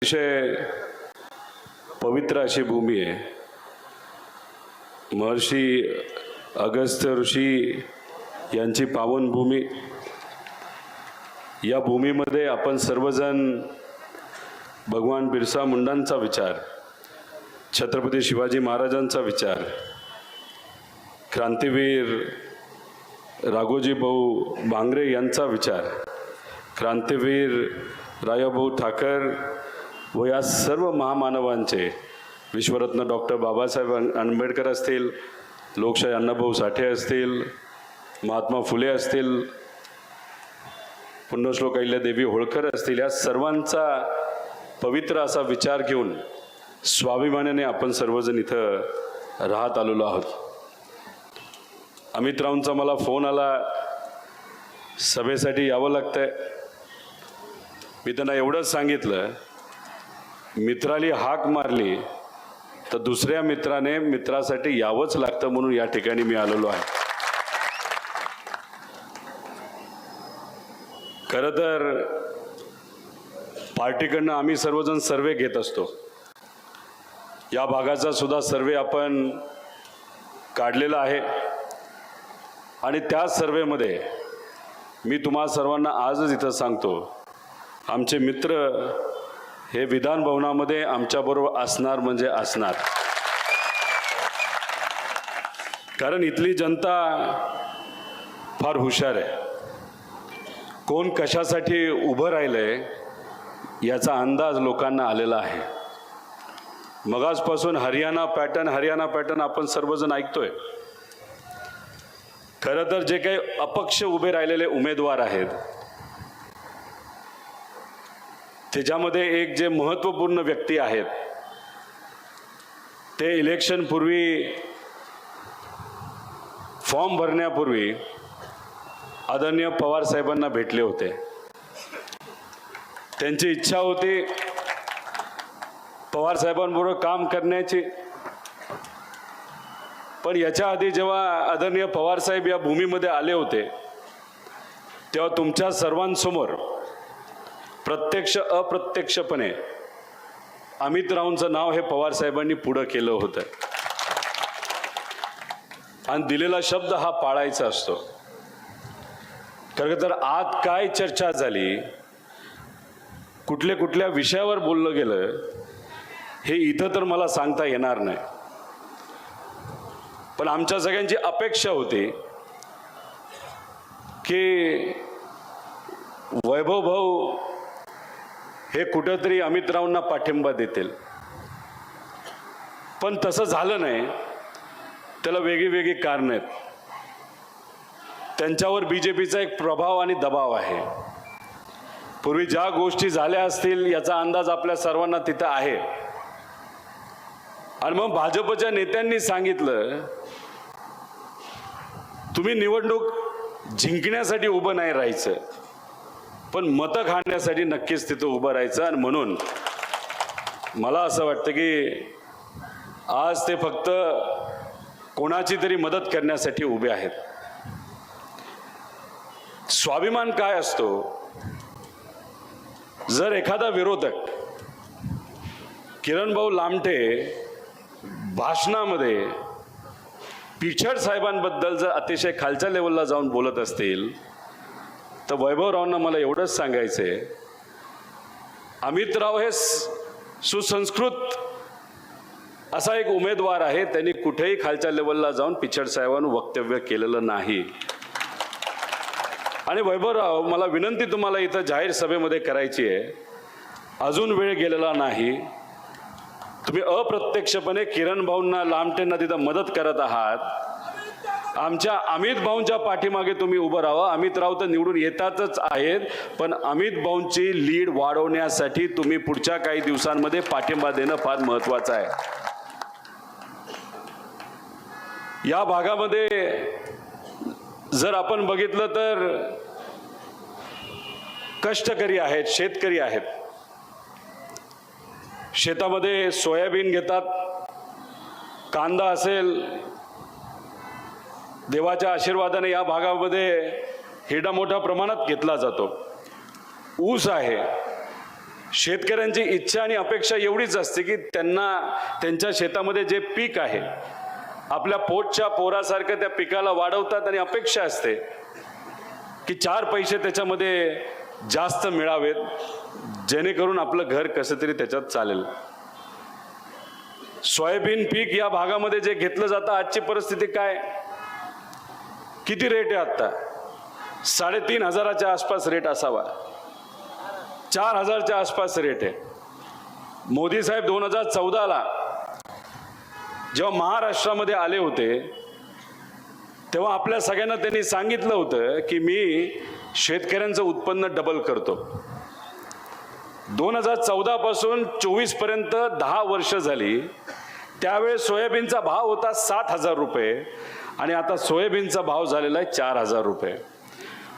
अतिशय पवित्र अशी भूमी आहे. महर्षी अगस्त्य ऋषी यांची पावन भूमी. या भूमीमध्ये आपण सर्वजण भगवान बिरसा मुंडांचा विचार, छत्रपती शिवाजी महाराजांचा विचार, क्रांतीवीर राघोजी भाऊ बांगरे यांचा विचार, क्रांतीवीर रायाभाऊ ठाकर व या सर्व महामानवांचे, विश्वरत्न डॉक्टर बाबासाहेब आंबेडकर असतील, लोकशाही अण्णाभाऊ साठे असतील, महात्मा फुले असतील, पुण्यश्लोक अहिल्यादेवी होळकर असतील, या सर्वांचा पवित्र असा विचार घेऊन स्वाभिमानाने आपण सर्वजण इथं राहत आलेलो आहोत. अमितरावांचा मला फोन आला, सभेसाठी यावं लागतंय. मी त्यांना एवढंच सांगितलं, मित्राली हाक मारली तर दुसऱ्या मित्राने मित्रासाठी यावंच लागतं, म्हणून या ठिकाणी मी आलेलो आहे. खरं तर पार्टीकडनं आम्ही सर्वजण सर्वे घेत असतो. या भागाचा सुद्धा सर्वे आपण काढलेला आहे आणि त्या सर्वेमध्ये मी तुम्हा सर्वांना आजच इथं सांगतो, आमचे मित्र हे विधान भवनामध्ये आमच्याबरोबर असणार म्हणजे असणार. कारण इथली जनता फार हुशार आहे. कोण कशासाठी उभं राहिलंय याचा अंदाज लोकांना आलेला आहे. मगाचपासून हरियाणा पॅटर्न आपण सर्वजण ऐकतोय. खरं तर जे काही अपक्ष उभे राहिलेले उमेदवार आहेत त्याच्यामध्ये एक जे महत्त्वपूर्ण व्यक्ती आहेत ते इलेक्शन पूर्वी, फॉर्म भरण्यापूर्वी आदरणीय पवार साहेबांना भेटले होते. त्यांची इच्छा होती पवार साहेबांबरोबर काम करण्याची. पण याच्या आधी जेव्हा आदरणीय पवार साहेब या भूमीमध्ये आले होते तेव्हा तुमच्या सर्वांसमोर प्रत्यक्ष अप्रत्यक्षपणे अमितरावांचं नाव हे पवार साहेबांनी पुढं केलं होतं आणि दिलेला शब्द हा पाळायचा असतो. खरं तर आज काय चर्चा झाली, कुठल्या विषयावर बोललं गेलं हे इथं तर मला सांगता येणार नाही. पण आमच्या सगळ्यांची अपेक्षा होती की वैभव भाऊ हे कुठंतरी अमितरावांना पाठिंबा देतील. पण तसं झालं नाही. त्याला वेगळी कारणं आहेत. त्यांच्यावर बीजेपीचा एक प्रभाव आणि दबाव आहे. पूर्वी ज्या गोष्टी झाल्या असतील याचा अंदाज आपल्या सर्वांना तिथं आहे. आणि मग भाजपच्या नेत्यांनी सांगितलं, तुम्ही निवडणूक जिंकण्यासाठी उभं नाही राहायचं, पण मतं खाण्यासाठी नक्कीच तिथं उभं राहायचं. आणि म्हणून मला असं वाटतं की आज ते फक्त कोणाची तरी मदत करण्यासाठी उभे आहेत. स्वाभिमान काय असतो, जर एखादा विरोधक किरणभाऊ लामटे भाषणामध्ये पिछड साहेबांबद्दल जर अतिशय खालच्या लेवलला जाऊन बोलत असतील तर वैभवरावांना मला एवढंच सांगायचंय, अमितराव हे सुसंस्कृत असा एक उमेदवार आहे. त्यांनी कुठेही खालच्या लेवलला जाऊन पिछड साहेबांवर वक्तव्य केलेलं नाही. आणि वैभवराव, मला विनंती तुम्हाला इथं जाहीर सभेमध्ये करायची आहे, अजून वेळ गेलेला नाही. तुम्ही अप्रत्यक्षपणे किरण भाऊंना, लामटेंना तिथं मदत करत आहात. आमच्या अमित भाऊंच्या पाठीमागे तुम्ही उभं राहा. अमितराव तर निवडून येतातच आहेत, पण अमित भाऊंची लीड वाढवण्यासाठी तुम्ही पुढच्या काही दिवसांमध्ये पाठिंबा देणं फार महत्त्वाचं आहे. या भागामध्ये जर आपण बघितलं तर कष्टकरी आहेत, शेतकरी आहेत. शेतामध्ये सोयाबीन घेतात, कांदा असेल, देवाच्या आशीर्वादाने या भागामध्ये हिरडा मोठ्या प्रमाणात घेतला जातो. ऊस आहे. शेतकऱ्यांची इच्छा आणि अपेक्षा एवढीच असते की त्यांना त्यांच्या शेतामध्ये जे पीक आहे आपल्या पोटच्या पोरासारखं त्या पिकाला वाढवतात आणि अपेक्षा असते की 4 पैसे त्याच्यामध्ये जास्त मिळावेत जेणेकरून आपलं घर कसं तरी त्याच्यात चालेल. सोयाबीन पीक या भागामध्ये जे घेतलं जातं आजची परिस्थिती काय, किती रेट आहे आता? 3,500च्या आसपास रेट असावा, 4,000च्या आसपास रेट आहे. मोदी साहेब 2014ला जेव्हा महाराष्ट्रामध्ये आले होते तेव्हा आपल्या सगळ्यांना त्यांनी सांगितलं होतं की मी शेतकऱ्यांचं उत्पन्न डबल करतो. 2014 पासून 24 पर्यंत 10 वर्ष झाली. त्यावेळेस सोयाबीनचा भाव होता 7,000 रुपये आणि आता सोयाबीनचा भाव झालेला आहे 4,000 रुपये.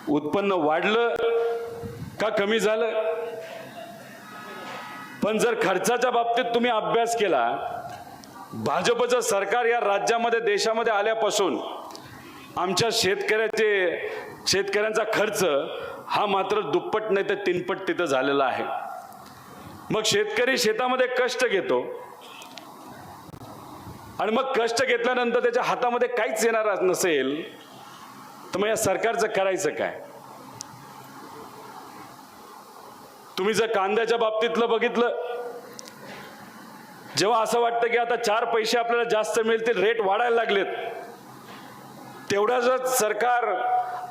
उत्पन्न वाढलं का कमी झालं? पण जर खर्चाच्या बाबतीत तुम्ही अभ्यास केला, भाजपचं सरकार या राज्यामध्ये देशामध्ये आल्यापासून आमच्या शेतकऱ्यांचा खर्च हा मात्र दुप्पट नाही तर 3पट तिथं झालेला आहे. मग शेतकरी शेतामध्ये कष्ट घेतो आणि मग कष्ट घेतल्यानंतर त्याच्या हातामध्ये काहीच येणार नसेल तर मग या सरकारचं करायचं काय? तुम्ही जर कांद्याच्या बाबतीतलं बघितलं, जेव्हा असं वाटतं की आता 4 पैसे आपल्याला जास्त मिळतील, रेट वाढायला लागलेत, तेवढ्याच सरकार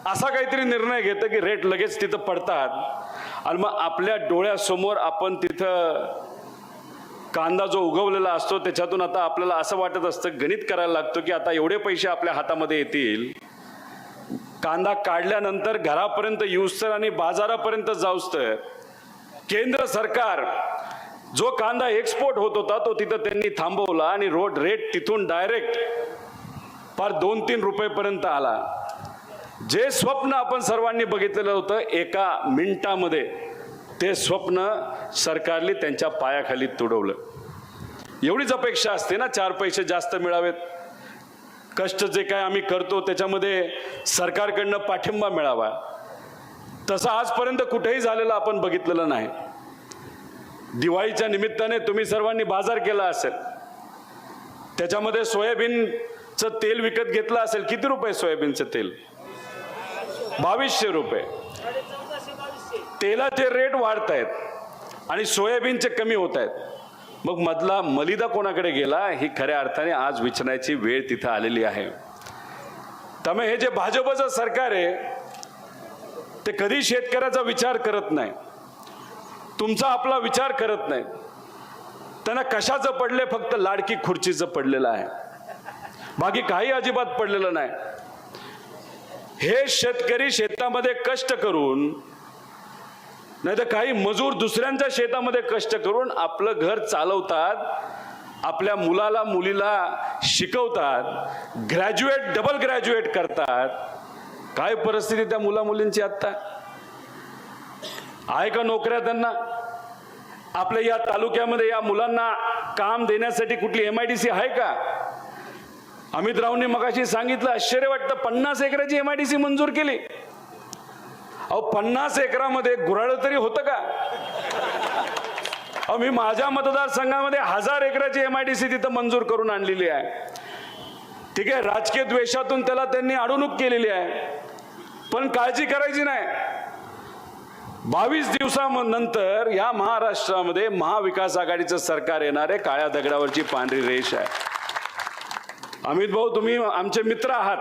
असा काहीतरी निर्णय घेतं की रेट लगेच तिथं पडतात आणि मग आपल्या डोळ्यासमोर आपण तिथं कांदा जो उगवलेला असतो त्याच्यातून आता आपल्याला असं वाटत असतं, गणित करायला लागतो की आता एवढे पैसे आपल्या हातामध्ये येतील. कांदा काढल्यानंतर घरापर्यंत येऊस्तर आणि बाजारापर्यंत जाऊस्तर केंद्र सरकार जो कांदा एक्सपोर्ट होत होता तो तिथं त्यांनी थांबवला आणि रेट तिथून डायरेक्ट फार 2-3 रुपयेपर्यंत आला. जे स्वप्न आपण सर्वांनी बघितलेलं होतं एका मिनिटामध्ये ते स्वप्न सरकारने त्यांच्या पायाखाली तुडवलं. एवढीच अपेक्षा असते ना, 4 पैसे जास्त मिळावेत, कष्ट जे काय आम्ही करतो त्याच्यामध्ये सरकारकडनं पाठिंबा मिळावा. तसं आजपर्यंत कुठेही झालेलं आपण बघितलेलं नाही. दिवाळीच्या निमित्ताने तुम्ही सर्वांनी बाजार केला असेल, त्याच्यामध्ये सोयाबीनचं तेल विकत घेतलं असेल. किती रुपये सोयाबीनचं तेल? 2200 रुपये. तेलाचे रेट वाढत आहेत आणि सोयाबीनचे कमी होत आहेत. मग मधला मलिदा कोणाकडे गेला ही खऱ्या अर्थाने आज विचारण्याची वेळ तिथं आलेली आहे. त्यामुळे हे जे भाजपचं सरकार आहे ते कधी शेतकऱ्याचा विचार करत नाही, तुमचा आपला विचार करत नाही. त्यांना कशाचं पडले? फक्त लाडकी खुर्चीचं पडलेलं आहे, बाकी काही अजिबात पडलेलं नाही. हे शेतकरी शेतामध्ये कष्ट करून नाही तर काही मजूर दुसऱ्यांच्या शेतामध्ये कष्ट करून आपलं घर चालवतात, आपल्या मुलाला मुलीला शिकवतात, ग्रॅज्युएट डबल ग्रॅज्युएट करतात. काय परिस्थिती त्या मुला मुलींची आता आहे का? नोकऱ्या त्यांना? आपल्या या तालुक्यामध्ये या मुलांना काम देण्यासाठी कुठली MIDC आहे का? अमित रावने मगाशी सांगितलं, आश्चर्य वाटतं, 50 एकराची MIDC मंजूर केली. अहो 50 एकरामध्ये गुऱ्हाळ तरी होतं का? अहो मी माझ्या मतदारसंघामध्ये 1000 एकराची MIDC तिथं मंजूर करून आणलेली आहे. ठीक आहे, राजकीय द्वेषातून त्याला त्यांनी अडवणूक केलेली आहे, पण काळजी करायची नाही. 22 दिवसानंतर या महाराष्ट्रामध्ये महाविकास आघाडीचं सरकार येणार आहे. काळ्या दगडावरची पांढरी रेष आहे. अमित भाऊ, तुम्ही आमचे मित्र आहात,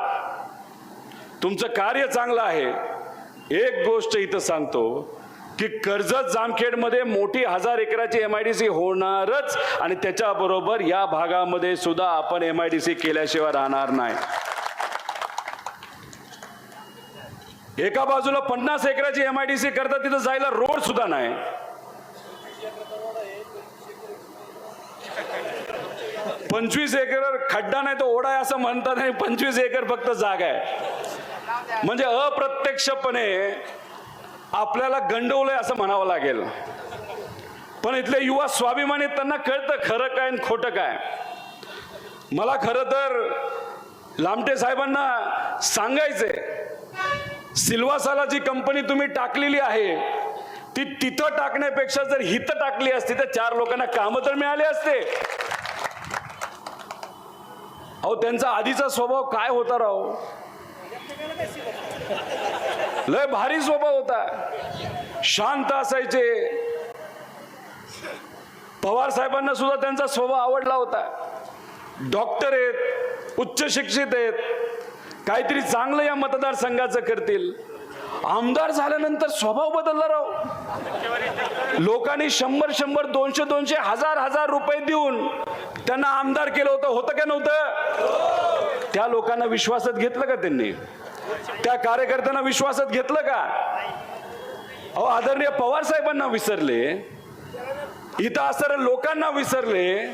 तुमचं कार्य चांगलं आहे. एक गोष्ट इथं सांगतो की कर्जत जामखेडमध्ये मोठी 1000 एकराची MIDC होणारच आणि त्याच्याबरोबर या भागामध्ये सुद्धा आपण MIDC केल्याशिवाय राहणार नाही. एका बाजूला 50 एकराची MIDC करतात, तिथं जायला रोड सुद्धा नाही. 25 एकर खड्डा नाही तो ओढा आहे असं म्हणतात आणि 25 एकर फक्त जागा आहे. म्हणजे अप्रत्यक्षपणे आपल्याला गंडवलंय असं म्हणावं लागेल. पण इथले युवा स्वाभिमानी, त्यांना कळतं खरं काय आणि खोटं काय. मला खरं तर लामटे साहेबांना सांगायचंय, सिल्वासाला जी कंपनी तुम्ही टाकलेली आहे ती तिथं टाकण्यापेक्षा जर हिथं टाकली असती तर 4 लोकांना कामं तर मिळाले असते. अहो त्यांचा आधीचा स्वभाव काय होता राव, लय भारी स्वभाव होता, शांत असायचे. पवार साहेबांना सुद्धा त्यांचा स्वभाव आवडला होता. डॉक्टर आहेत, उच्च शिक्षित आहेत, काहीतरी चांगलं या मतदारसंघाचं करतील. आमदार झाल्यानंतर स्वभाव बदलला राव. लोकांनी 100-100, 200-200, 1000-1000 रुपये देऊन त्यांना आमदार केलं होतं. होतं का नव्हतं? त्या लोकांना विश्वासात घेतलं का त्यांनी? त्या कार्यकर्त्यांना विश्वासात घेतलं का? अहो आदरणीय पवार साहेबांना विसरले, इथं असणाऱ्या लोकांना विसरले.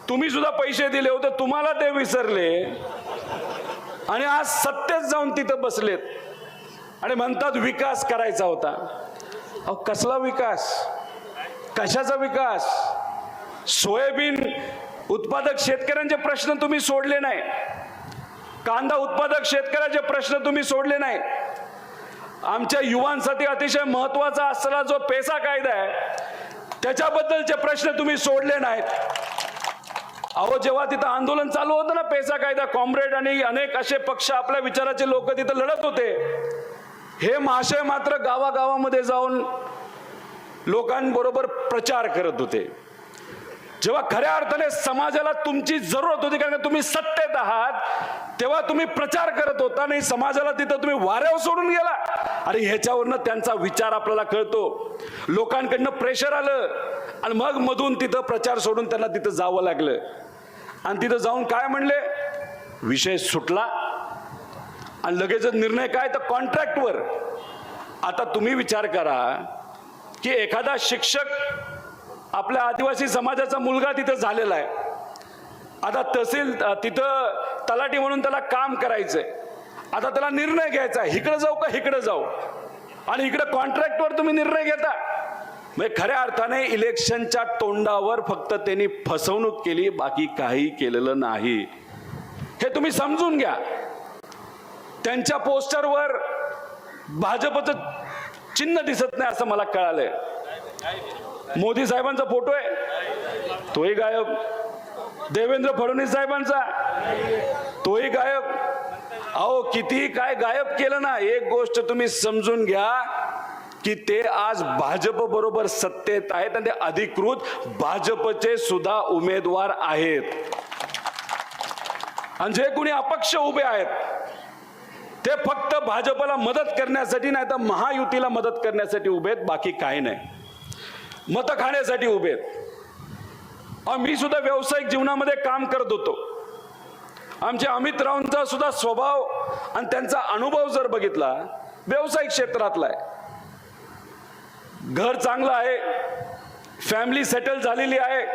तुम्ही सुद्धा पैसे दिले होते, तुम्हाला ते विसरले आणि आज सत्तेत जाऊन तिथं बसलेत आणि म्हणतात विकास करायचा होता. अहो कसला विकास? कशाचा विकास? सोयाबीन उत्पादक शेतकऱ्यांचे प्रश्न तुम्ही सोडले नाही, कांदा उत्पादक शेतकऱ्याचे प्रश्न तुम्ही सोडले नाही. आमच्या युवांसाठी अतिशय महत्वाचा असलेला जो पेसा कायदा आहे त्याच्याबद्दलचे प्रश्न तुम्ही सोडले नाहीत. अहो जेव्हा तिथं आंदोलन चालू होतं ना, पेसा कायदा, कॉम्रेड आणि अनेक असे पक्ष, आपल्या विचाराचे लोक तिथं लढत होते. हे महाशय मात्र गावागावामध्ये जाऊन लोकांबरोबर प्रचार करत होते. जेव्हा खऱ्या अर्थाने समाजाला तुमची जरूरत होती, कारण तुम्ही सत्तेत आहात, तेव्हा तुम्ही प्रचार करत होता आणि समाजाला तिथं तुम्ही वाऱ्यावर सोडून गेला. आणि ह्याच्यावरनं त्यांचा विचार आपल्याला कळतो. लोकांकडनं प्रेशर आलं आणि मग मधून तिथं प्रचार सोडून त्यांना तिथं जावं लागलं. आणि तिथं जाऊन काय म्हणले? विषय सुटला आणि लगेचच निर्णय काय? तर कॉन्ट्रॅक्टवर. आता तुम्ही विचार करा की एखादा शिक्षक, आपल्या आदिवासी समाजाचा मुलगा तिथं झालेला आहे, आता तहसील तिथं तलाठी म्हणून त्याला काम करायचंय. आता त्याला निर्णय घ्यायचा, इकडे जाऊ का इकडे जाऊ, आणि इकडे कॉन्ट्रॅक्टवर तुम्ही निर्णय घेता. म्हणजे खऱ्या अर्थाने इलेक्शनच्या तोंडावर फक्त त्यांनी फसवणूक केली, बाकी काही केलेलं नाही. हे तुम्ही समजून घ्या. त्यांच्या पोस्टरवर भाजपचं चिन्ह दिसत नाही असं मला कळालंय. मोदी साहेबांचा फोटो आहे, तोही गायब. देवेंद्र फडणवीस साहेबांचा, तोही गायब. अहो किती काय गायब केलं ना. एक गोष्ट तुम्ही समजून घ्या की ते आज भाजप बरोबर सत्तेत आहेत आणि ते अधिकृत भाजपचे सुद्धा उमेदवार आहेत. आणि जे कोणी अपक्ष उभे आहेत ते फक्त भाजपला मदत करण्यासाठी, नाही तर महायुतीला मदत करण्यासाठी उभे आहेत, बाकी काही नाही. मत खाण्यासाठी उभे आहेत. मी सुद्धा व्यावसायिक जीवनामध्ये काम करत होतो. आमचे अमित रावांचा सुद्धा स्वभाव आणि त्यांचा अनुभव जर बघितला, व्यावसायिक क्षेत्रातला आहे. घर चांगलं आहे, फॅमिली सेटल झालेली आहे.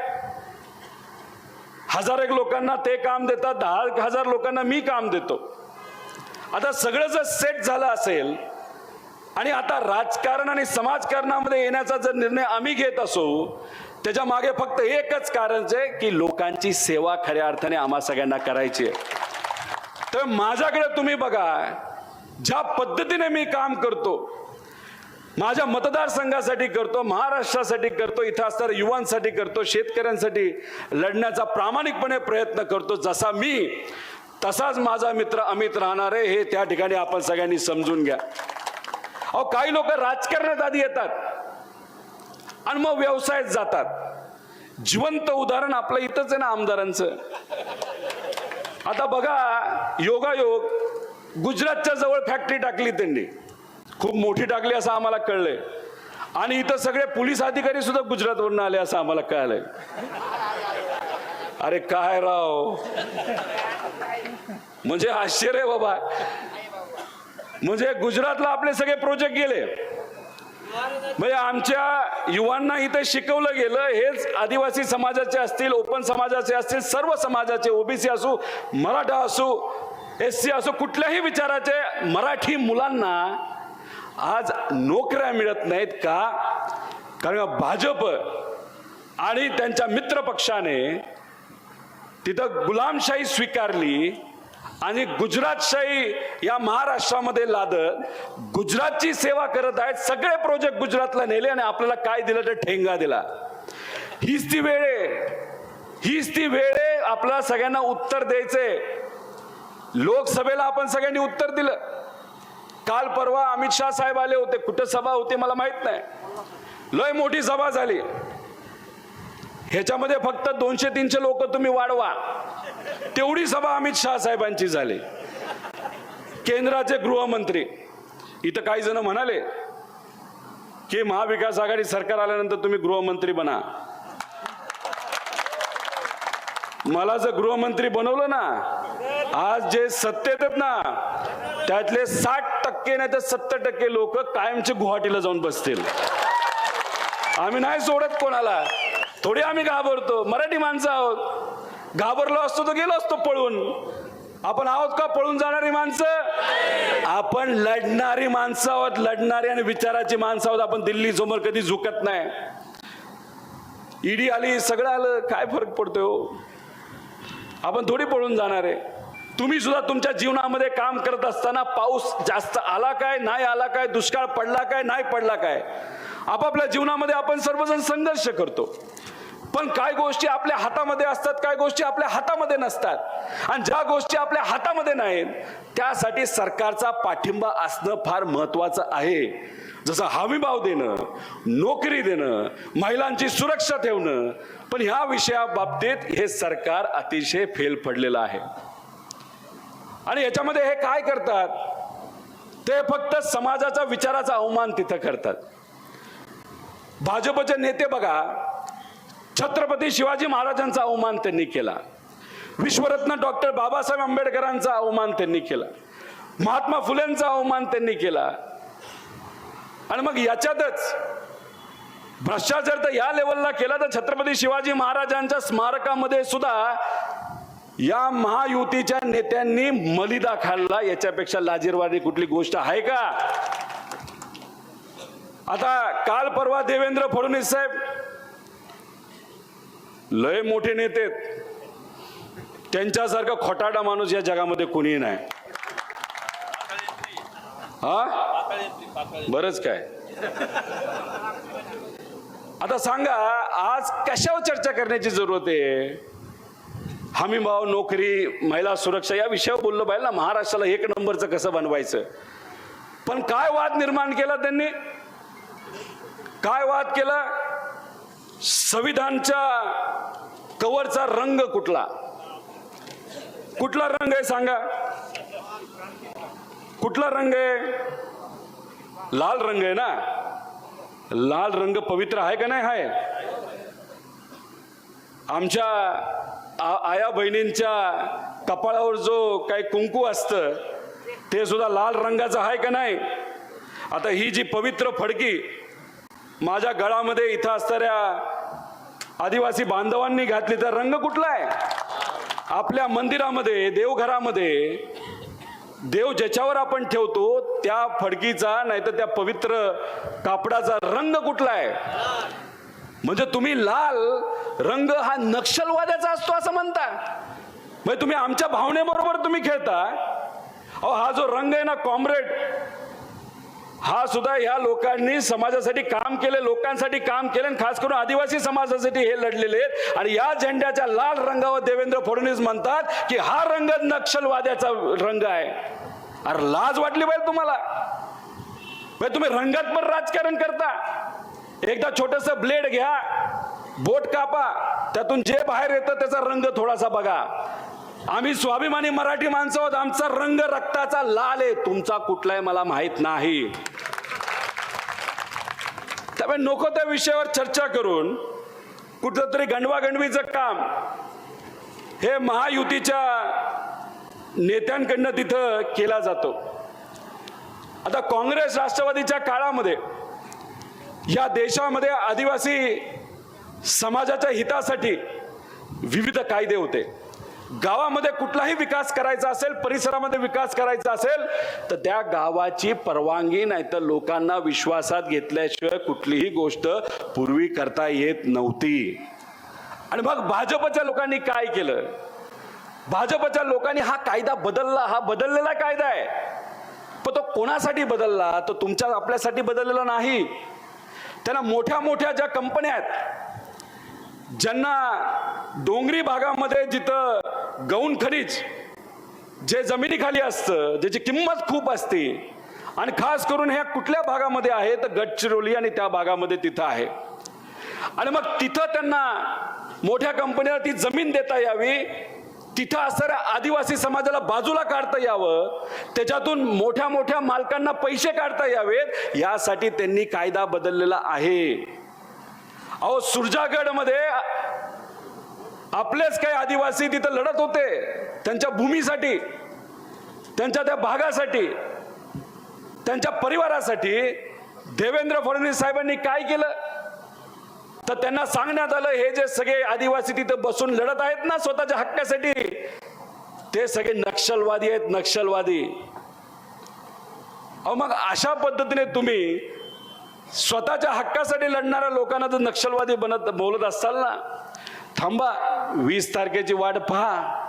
1000 लोकांना ते काम देतात, 10,000 लोकांना मी काम देतो. आता सगळं जर सेट झालं असेल आणि आता राजकारण आणि समाजकारणामध्ये येण्याचा जर निर्णय आम्ही घेत असू, त्याच्या मागे फक्त एकच कारण आहे की लोकांची सेवा खऱ्या अर्थाने आम्हा सगळ्यांना करायची आहे. तर माझ्याकडे तुम्ही बघा, ज्या पद्धतीने मी काम करतो, माझ्या मतदारसंघासाठी करतो, महाराष्ट्रासाठी करतो, इथं असणाऱ्या युवांसाठी करतो, शेतकऱ्यांसाठी लढण्याचा प्रामाणिकपणे प्रयत्न करतो. जसा मी तसाच माझा मित्र अमित राहणार आहे, हे त्या ठिकाणी आपण सगळ्यांनी समजून घ्या. अहो काही लोक राजकारणात आधी येतात आणि मग व्यवसायात जातात. जिवंत उदाहरण आपलं इथंच आहे ना आमदारांचं. आता बघा, योगायोग गुजरातच्या जवळ फॅक्टरी टाकली त्यांनी, खूप मोठी टाकली असं आम्हाला कळलंय. आणि इथं सगळे पोलीस अधिकारी सुद्धा गुजरातवरून आले असं आम्हाला कळलंय. अरे काय राव, म्हणजे आश्चर्य बाबा. म्हणजे गुजरातला आपले सगळे प्रोजेक्ट गेले. म्हणजे आमच्या युवांना इथे शिकवलं गेलं, हेच आदिवासी समाजाचे असतील, ओपन समाजाचे असतील, सर्व समाजाचे, ओबीसी असो, मराठा असो, SC असो, कुठल्याही विचाराचे मराठी मुलांना आज नोकऱ्या मिळत नाहीत का? कारण भाजप आणि त्यांच्या मित्र पक्षाने तिथं गुलामशाही स्वीकारली आणि गुजरातशाही या महाराष्ट्रामध्ये लादत गुजरातची सेवा करत आहेत. सगळे प्रोजेक्ट गुजरातला नेले आणि आपल्याला काय दिलं तर ठेंगा दिला. हीच ती वेळ आहे आपल्याला सगळ्यांना उत्तर द्यायचंय. लोकसभेला आपण सगळ्यांनी उत्तर दिलं. काल परवा अमित शाह साहेब आले होते. कुठं सभा होती मला माहित नाही. लय मोठी सभा झाली. ह्याच्यामध्ये फक्त 200-300 लोक तुम्ही वाढवा, तेवढी सभा अमित शाह साहेबांची झाली. केंद्राचे गृहमंत्री. इथं काही जण म्हणाले की महाविकास आघाडी सरकार आल्यानंतर तुम्ही गृहमंत्री बना. मला जर गृहमंत्री बनवलं ना, आज जे सत्तेत आहेत ना त्यातले 60% नाही तर 70% लोक कायमचे गुवाहाटीला जाऊन बसतील. आम्ही नाही सोडत कोणाला. थोडी आम्ही घाबरतो. मराठी माणसं आहोत. घाबरलो असतो तर गेलो असतो पळून. आपण आहोत का पळून जाणारी माणसं? आपण लढणारी माणसं आहोत. लढणारी आणि विचाराची माणसं आहोत. आपण दिल्ली समोर कधी झुकत नाही. ईडी आली, सगळं आलं, काय फरक पडतोय हो? आपण थोडी पळून जाणार आहे. तुम्ही सुद्धा तुमच्या जीवनामध्ये काम करत असताना पाऊस जास्त आला काय, नाही आला काय, दुष्काळ पडला काय, नाही पडला काय, आपापल्या जीवनामध्ये आपण सर्वजण संघर्ष करतो. पण काय गोष्टी आपल्या हातामध्ये असतात, काय गोष्टी आपल्या हातामध्ये नसतात. आणि ज्या गोष्टी आपल्या हातामध्ये नाहीत त्यासाठी सरकारचा पाठिंबा असणं फार महत्वाचं आहे. जसं हमीभाव देणं, नोकरी देणं, महिलांची सुरक्षा ठेवणं. पण ह्या विषयाबाबतीत हे सरकार अतिशय फेल पडलेलं आहे. आणि याच्यामध्ये हे काय करतात, ते फक्त समाजाचा विचाराचा अवमान तिथं करतात. भाजपचे नेते बघा, छत्रपती शिवाजी महाराजांचा अवमान त्यांनी केला. विश्वरत्न डॉक्टर बाबासाहेब आंबेडकरांचा अवमान त्यांनी केला. महात्मा फुलेंचा अवमान त्यांनी केला. आणि मग याच्यातच भ्रष्टाचार तर या लेवलला केला तर छत्रपती शिवाजी महाराजांच्या स्मारकामध्ये सुद्धा या महायुतीच्या नेत्यांनी मलिदा खाल्ला. याच्यापेक्षा लाजिरवाणी कुठली गोष्ट आहे का? आता काल परवा देवेंद्र फडणवीस साहेब लय मोठे नेते, त्यांच्यासारखा खोटाडा माणूस या जगामध्ये कोणीही नाही. बरंच काय. आता सांगा, आज कशावर चर्चा करण्याची जरूरत आहे? हमीभाव, नोकरी, महिला सुरक्षा या विषयावर बोललं पाहिजे ना. महाराष्ट्राला 1 नंबरचं कसं बनवायचं. पण काय वाद निर्माण केला त्यांनी? काय वाद केला? संविधानच्या कवरचा रंग कुठला? कुठला रंग आहे सांगा? कुठला रंग आहे? लाल रंग आहे ना. लाल रंग पवित्र आहे का नाही? आहे. आमच्या आया बहिणींच्या कपाळावर जो काही कुंकू असतं ते सुद्धा लाल रंगाचं आहे का नाही? आता ही जी पवित्र फडकी माझ्या गळामध्ये इथं असणाऱ्या आदिवासी बांधवांनी घातली, तर रंग कुठला आहे? आपल्या मंदिरामध्ये, देवघरामध्ये देव ज्याच्यावर आपण ठेवतो त्या फडकीचा नाही तर त्या पवित्र कापडाचा रंग कुठला आहे? म्हणजे तुम्ही लाल रंग हा नक्षलवाद्याचा असतो असं म्हणता. म्हणजे तुम्ही आमच्या भावनेबरोबर तुम्ही खेळता. अहो, हा जो रंग आहे ना कॉम्रेड, हा सुद्धा ह्या लोकांनी समाजासाठी काम केले, लोकांसाठी काम केले, खास करून आदिवासी समाजासाठी हे लढलेले आहेत. आणि या झेंड्याच्या लाल रंगावर देवेंद्र फडणवीस म्हणतात की हा रंग नक्षलवाद्याचा रंग आहे. अरे लाज वाटली पाहिजे तुम्हाला. तुम्ही रंगात पण राजकारण करता. एकदा छोटस ब्लेड घ्या, बोट कापा, त्यातून जे बाहेर येतं त्याचा रंग थोडासा बघा. आम्ही स्वाभिमानी मराठी माणसं आहोत. आमचा रंग रक्ताचा लाल आहे, तुमचा कुठला आहे मला माहित नाही. त्यामुळे नको त्या विषयावर चर्चा करून कुठंतरी गंडवागंडवीचं काम हे महायुतीच्या नेत्यांकडनं तिथं केला जातो. आता काँग्रेस राष्ट्रवादीच्या काळामध्ये या देशामध्ये आदिवासी समाजाच्या हितासाठी विविध कायदे होते. गावामध्ये कुठलाही विकास करायचा असेल, परिसरामध्ये विकास करायचा असेल तर त्या गावाची परवानगी नाही तर लोकांना विश्वासात घेतल्याशिवाय कुठलीही गोष्ट पूर्वी करता येत नव्हती. आणि मग भाजपच्या लोकांनी काय केलं? भाजपच्या लोकांनी हा कायदा बदलला, हा बदललेला कायदा आहे, पण तो कोणासाठी बदलला? तो तुमच्या आपल्यासाठी बदललेला नाही. त्यांना मोठ्या मोठ्या ज्या कंपन्या आहेत, ज्यांना डोंगरी भागामध्ये जिथं गौण खनिज जे जमिनीखाली असतं, ज्याची किंमत खूप असते, आणि खास करून ह्या कुठल्या भागामध्ये आहे तर गडचिरोली आणि त्या भागामध्ये तिथं आहे. आणि मग तिथं त्यांना मोठ्या कंपन्यांना ती जमीन देता यावी, तिथं असणाऱ्या आदिवासी समाजाला बाजूला काढता यावं, त्याच्यातून मोठ्या मोठ्या मालकांना पैसे काढता यावेत, यासाठी त्यांनी कायदा बदललेला आहे. अहो, सुरजागडमध्ये आपलेच काही आदिवासी तिथं लढत होते त्यांच्या भूमीसाठी, त्यांच्या त्या भागासाठी, त्यांच्या परिवारासाठी. देवेंद्र फडणवीस साहेबांनी काय केलं तर त्यांना सांगण्यात आलं, हे जे सगळे आदिवासी तिथं बसून लढत आहेत ना स्वतःच्या हक्कासाठी, ते सगळे नक्षलवादी आहेत, नक्षलवादी. अहो, मग अशा पद्धतीने तुम्ही स्वतःच्या हक्कासाठी लढणाऱ्या लोकांना जर नक्षलवादी बोलत असाल ना, थांबा, 20 तारखेची वाट पहा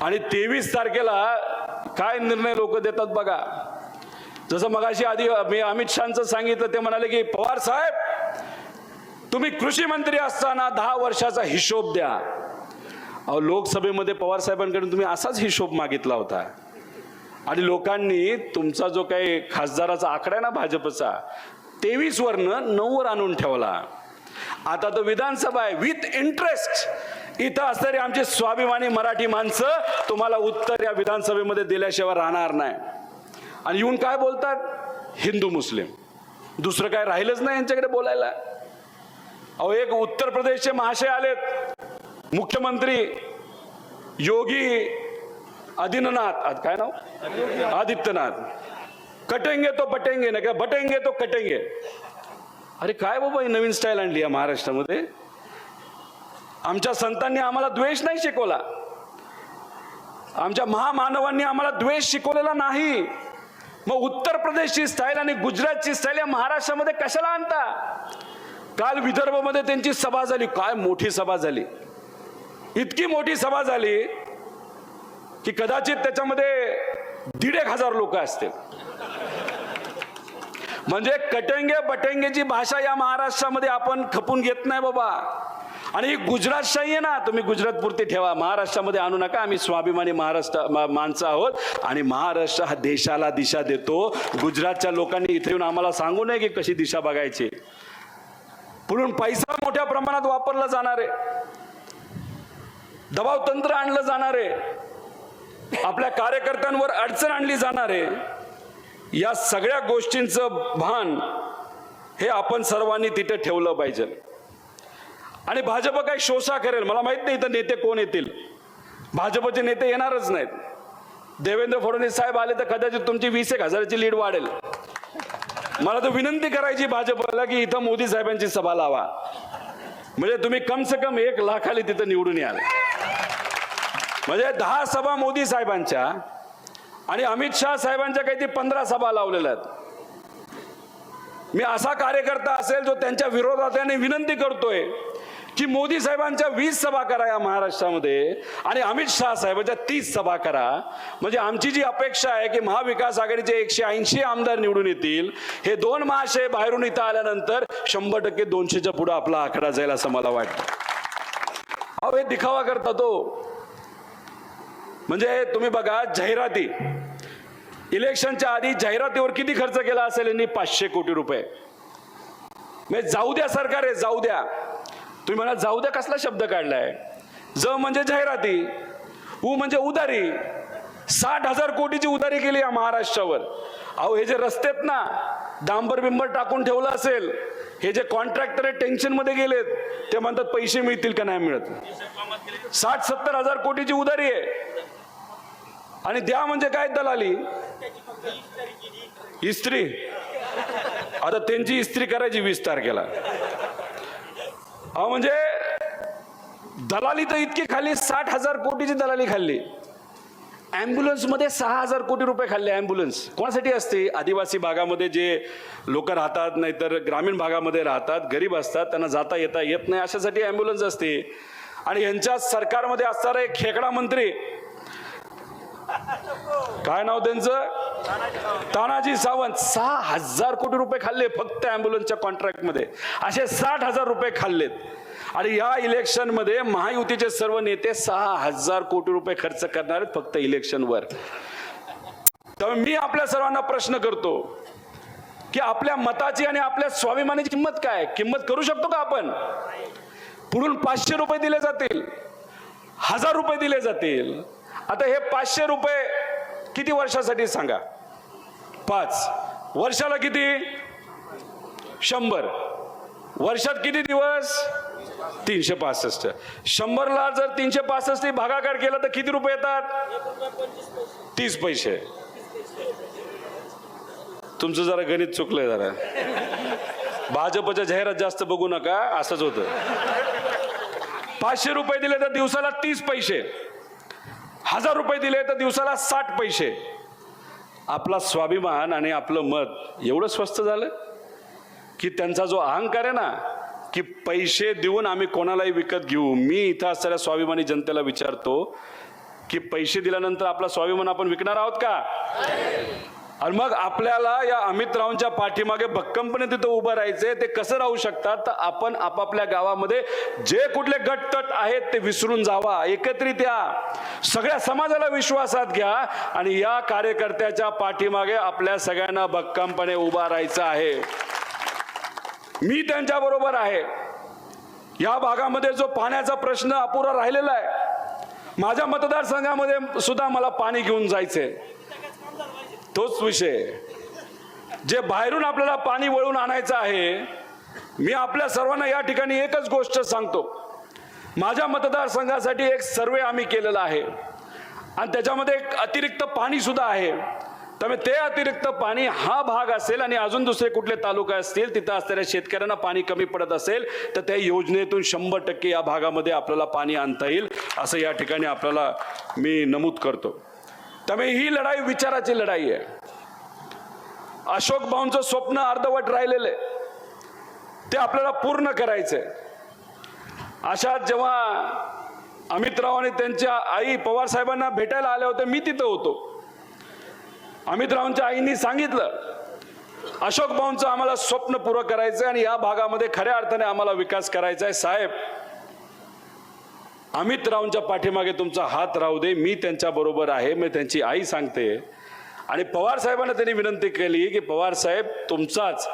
आणि 23 तारखेला काय निर्णय लोक देतात बघा. जसं मगाशी आधी मी अमित शहाचं सांगितलं, ते म्हणाले की पवार साहेब तुम्ही कृषी मंत्री असताना 10 वर्षाचा हिशोब द्या. अहो, लोकसभेमध्ये पवार साहेबांकडून तुम्ही असाच हिशोब मागितला होता आणि लोकांनी तुमचा जो काही खासदाराचा आकडा आहे ना भाजपचा, 23 वरनं 9 वर आणून ठेवला. आता तो विधानसभा आहे, विथ इंटरेस्ट इथं असणारी आमची स्वाभिमानी मराठी माणसं तुम्हाला उत्तर या विधानसभेमध्ये दिल्याशिवाय राहणार नाही. आणि येऊन काय बोलतात, हिंदू मुस्लिम, दुसरं काय राहिलंच नाही यांच्याकडे बोलायला. अहो, एक उत्तर प्रदेशचे महाशय आलेत, मुख्यमंत्री योगी आदित्यनाथ, काय नाव, आदित्यनाथ, कटेंगे तो बटेंगे ना, बटेंगे तो कटेंगे. अरे काय बाबा, ही नवीन स्टाईल आणली आहे महाराष्ट्रामध्ये. आमच्या संतांनी आम्हाला द्वेष नाही शिकवला, आमच्या महामानवांनी आम्हाला द्वेष शिकवलेला नाही. मग उत्तर प्रदेशची स्टाईल आणि गुजरातची स्टाईल या महाराष्ट्रामध्ये कशाला आणता? काल विदर्भमध्ये त्यांची सभा झाली, काय मोठी सभा झाली, इतकी मोठी सभा झाली की कदाचित त्याच्यामध्ये 1,500 लोक असतील. म्हणजे कटेंगे बटेंगेची भाषा या महाराष्ट्रामध्ये आपण खपून घेत नाही बाबा. आणि ही गुजरातशाही आहे ना, तुम्ही गुजरात पुरती ठेवा, महाराष्ट्रामध्ये आणू नका. आम्ही स्वाभिमानी महाराष्ट्र माणसं आहोत आणि महाराष्ट्र हा देशाला दिशा देतो. गुजरातच्या लोकांनी इथे येऊन आम्हाला सांगू नये की कशी दिशा बघायची. पुढून पैसा मोठ्या प्रमाणात वापरला जाणार आहे, दबाव तंत्र आणलं जाणार आहे, आपल्या कार्यकर्त्यांवर अडचण आणली जाणार आहे. या सगळ्या गोष्टींचं भान हे आपण सर्वांनी तिथे ठेवलं पाहिजे. आणि भाजप काही शोषा करेल, मला माहित नाही इथं नेते कोण येतील. भाजपचे नेते येणारच नाहीत. देवेंद्र फडणवीस साहेब आले तर कदाचित तुमची 20,000ची लीड वाढेल. मला तर विनंती करायची भाजपला की इथं मोदी साहेबांची सभा लावा, म्हणजे तुम्ही कम से कम 1 लाखाली तिथं निवडून याल. म्हणजे 10 सभा मोदी साहेबांच्या आणि अमित शहा साहेबांच्या काही 15 सभा लावलेल्या आहेत. मी असा कार्यकर्ता असेल जो त्यांच्या विरोधात आहे, विनंती करतोय की मोदी साहेबांच्या 20 सभा करा या महाराष्ट्रामध्ये आणि अमित शहा साहेबांच्या 30 सभा करा. म्हणजे आमची जी अपेक्षा आहे की महाविकास आघाडीचे 180 आमदार निवडून येतील. हे 2 महाशय बाहेरून इथं आल्यानंतर 100% 200च्या पुढे आपला आकडा जाईल असं मला वाटतं. अहो, हे दिखावा करता तो. म्हणजे तुम्ही बघा, जाहिराती, इलेक्शनच्या आधी जाहिरातीवर किती खर्च केला असेल यांनी? 500 कोटी रुपये. म्हणजे जाऊ द्या सरकार आहे, जाऊ द्या. तुम्ही म्हणा जाऊ द्या कसला शब्द काढलाय? ज म्हणजे जाहिराती, उ म्हणजे उधारी. 60,000 कोटीची उधारी केली या महाराष्ट्रावर. अहो, हे जे रस्ते आहेत ना, डांबर बिंबर टाकून ठेवलं असेल, हे जे कॉन्ट्रॅक्टर आहे टेन्शन मध्ये गेलेत, ते म्हणतात पैसे मिळतील का नाही मिळत. 60-70 हजार कोटीची उधारी आहे. आणि द्या म्हणजे काय दलाली, इस्त्री. आता त्यांची इस्त्री करायची 20 तारखेला. अहो, म्हणजे दलाली तर इतकी खाल्ली, 60,000 कोटीची दलाली खाल्ली. ॲम्ब्युलन्स मध्ये 6,000 कोटी रुपये खाल्ले. ॲम्ब्युलन्स कोणासाठी असते? आदिवासी भागामध्ये जे लोक राहतात, नाहीतर ग्रामीण भागामध्ये राहतात, गरीब असतात, त्यांना जाता येत नाही, अशासाठी ॲम्ब्युलन्स असते. आणि यांच्या सरकारमध्ये असणारा एक खेकडा मंत्री, काय नाव त्यांचं, तानाजी सावंत, 6,000 कोटी रुपये खाल्ले फक्त अँब्युलन्सच्या कॉन्ट्रॅक्टमध्ये. असे 60,000 रुपये खाल्लेत. आणि या इलेक्शन मध्ये महायुतीचे सर्व नेते 6,000 कोटी रुपये खर्च करणार आहेत फक्त इलेक्शनवर. तर मी आपल्या सर्वांना प्रश्न करतो की आपल्या मताची आणि आपल्या स्वाभिमानाची किंमत काय, किंमत करू शकतो का आपण? पुढून 500 रुपये दिले जातील, 1000 रुपये दिले जातील. आता हे 500 रुपये किती वर्षासाठी सांगा? 5 वर्षाला किती? 100 वर्षात किती दिवस? 365. 100ला जर 365 भागाकार केला तर किती रुपये येतात? 30 पैसे. तुमचं जरा गणित चुकलंय जरा. भाजपच्या जाहिरात जास्त बघू नका, असंच होतं. 500 रुपये दिले तर दिवसाला 30 पैसे, 1000 रुपये दिले तर दिवसाला 60 पैसे. आपला स्वाभिमान आणि आपलं मत एवढं स्वस्त झालं की त्यांचा जो अहंकार आहे ना, की पैसे देऊन आम्ही कोणालाही विकत घेऊ. मी इथं असणाऱ्या स्वाभिमानी जनतेला विचारतो की पैसे दिल्यानंतर आपला स्वाभिमान आपण विकणार आहोत का? आणि मग आपल्याला या अमित रावांच्या पाठीमागे भक्कमपणे तिथं उभं राहायचंय. ते कसं राहू शकतात? तर आपण आपापल्या गावामध्ये जे कुठले गटतट आहेत ते विसरून जावा, एकत्रित या, सगळ्या समाजाला विश्वासात घ्या आणि या कार्यकर्त्याच्या पाठीमागे आपल्या सगळ्यांना भक्कमपणे उभा राहायचं आहे. मी त्यांच्या बरोबर आहे. या भागामध्ये जो पाण्याचा प्रश्न अपुरा राहिलेला आहे, माझ्या मतदारसंघामध्ये सुद्धा मला पाणी घेऊन जायचंय. तोच विषय, जे बाहेरून आपल्याला पाणी वळून आणायचं आहे. मी आपल्या सर्वांना या ठिकाणी एकच गोष्ट सांगतो. माझ्या मतदारसंघासाठी एक सर्वे आम्ही केलेला आहे आणि त्याच्यामध्ये एक अतिरिक्त पाणी सुद्धा आहे. त्यामुळे ते अतिरिक्त पाणी हा भाग असेल आणि अजून दुसरे कुठले तालुका असतील तिथं असणाऱ्या शेतकऱ्यांना पाणी कमी पडत असेल तर त्या योजनेतून 100% या भागामध्ये आपल्याला पाणी आणता येईल, असं या ठिकाणी आपल्याला मी नमूद करतो. त्यामुळे ही लढाई विचाराची लढाई आहे. अशोक भाऊंचं स्वप्न अर्धवट राहिलेलं आहे, ते आपल्याला पूर्ण करायचंय. अशात जेव्हा अमितराव आणि त्यांच्या आई पवार साहेबांना भेटायला आले होते, मी तिथं होतो. अमितरावांच्या आईंनी सांगितलं अशोक भाऊंचं आम्हाला स्वप्न पूर्ण करायचंय आणि या भागामध्ये खऱ्या अर्थाने आम्हाला विकास करायचा आहे. साहेब, अमितरावांच्या पाठीमागे तुमचा हात राहू दे, मी त्यांच्या बरोबर आहे. मी त्यांची आई सांगते. आणि पवार साहेबांना त्यांनी विनंती केली की पवार साहेब, तुमचाच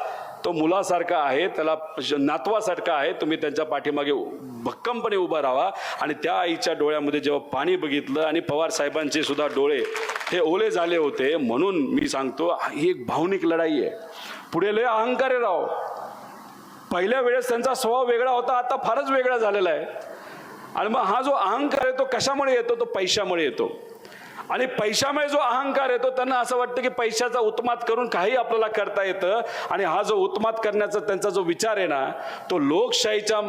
तो मुलासारखा आहे, त्याला नातवासारखा आहे, तुम्ही त्यांच्या पाठीमागे भक्कमपणे उभा राहा. आणि त्या आईच्या डोळ्यामध्ये जेव्हा पाणी बघितलं आणि पवार साहेबांचे सुद्धा डोळे हे ओले झाले होते. म्हणून मी सांगतो, ही एक भावनिक लढाई आहे. पुढे लय अहंकार आहे राव. पहिल्या वेळेस त्यांचा स्वभाव वेगळा होता, आता फारच वेगळा झालेला आहे. आणि मग हा जो अहंकार आहे तो कशामुळे येतो? तो पैशामुळे येतो. आणि पैशामुळे जो अहंकार येतो, त्यांना असं वाटतं की पैशाचा उत्मात करून काही आपल्याला करता येतं. आणि हा जो उत्मात करण्याचा त्यांचा जो विचार आहे ना, तो लोकशाहीच्या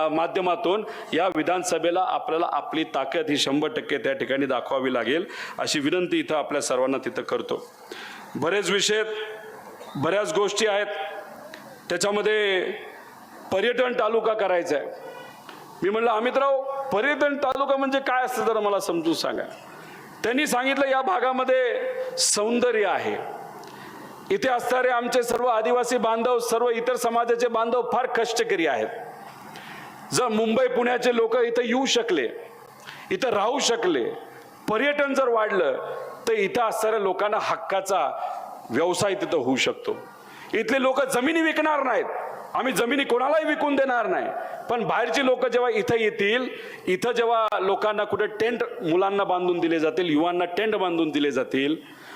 माध्यमातून या विधानसभेला आपल्याला आपली ताकद ही 100% त्या ठिकाणी दाखवावी लागेल, अशी विनंती इथं आपल्या सर्वांना तिथं करतो. बरेच विषय, बऱ्याच गोष्टी आहेत. त्याच्यामध्ये पर्यटन तालुका करायचा आहे. मी म्हणलं अमितराव, पर्यटन तालुका म्हणजे काय असतं जरा मला समजून सांगा. त्यांनी सांगितलं या भागामध्ये सौंदर्य आहे. इथे असणारे आमचे सर्व आदिवासी बांधव, सर्व इतर समाजाचे बांधव फार कष्टकरी आहेत. जर मुंबई पुण्याचे लोक इथं येऊ शकले, इथं राहू शकले, पर्यटन जर वाढलं तर इथं असणाऱ्या लोकांना हक्काचा व्यवसाय तिथं होऊ शकतो. इथले लोक जमिनी विकणार नाहीत, आम्ही जमिनी कोणालाही विकून देणार नाही. पण बाहेरची लोक जेव्हा इथं येतील, इथं जेव्हा लोकांना कुठे टेंट मुलांना बांधून दिले जातील, युवांना टेंट बांधून दिले जातील,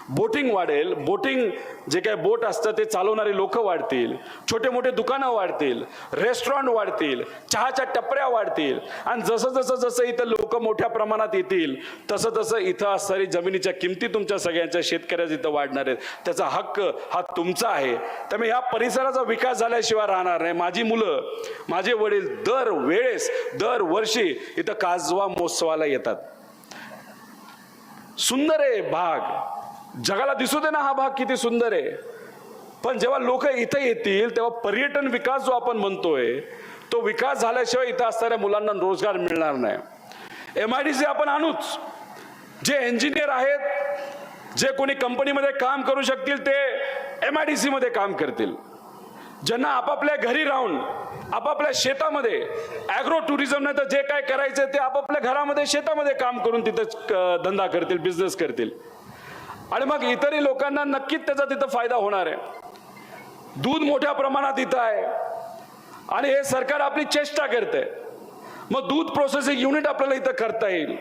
बोटिंग वाढेल. बोटिंग जे काही बोट असतं ते चालवणारे लोक वाढतील, छोटे मोठे दुकानं वाढतील, रेस्टॉरंट वाढतील, चहाच्या टपऱ्या वाढतील. आणि जसं इथं लोक मोठ्या प्रमाणात येतील तसं इथं असणारी जमिनीच्या किमती तुमच्या सगळ्यांच्या शेतकऱ्याच्या इथं वाढणार आहेत. त्याचा हक्क हा तुमचा आहे. त्यामुळे या परिसराचा विकास झाल्याशिवाय राहणार नाही. माझी मुलं, माझे वडील दरवर्षी इथं काजवा महोत्सवाला येतात. सुंदर आहे भाग, जगाला दिसू दे ना हा भाग किती सुंदर आहे. पण जेव्हा लोक इथे येतील तेव्हा पर्यटन विकास जो आपण म्हणतोय तो विकास झाल्याशिवाय इथं असणाऱ्या मुलांना रोजगार मिळणार नाही. MIDC आपण आणूच. जे इंजिनियर आहेत, जे कोणी कंपनीमध्ये काम करू शकतील ते MIDC मध्ये काम करतील. ज्यांना आपापल्या घरी राहून आपापल्या शेतामध्ये ॲग्रो टुरिझम नाही तर जे काय करायचं ते आपापल्या घरामध्ये शेतामध्ये काम करून तिथं धंदा करतील, बिझनेस करतील. आणि मग इतरही लोकांना नक्कीच त्याचा तिथं फायदा होणार आहे. दूध मोठ्या प्रमाणात इथं आहे आणि हे सरकार आपली चेष्टा करते. मग दूध प्रोसेसिंग युनिट आपल्याला इथं करता येईल.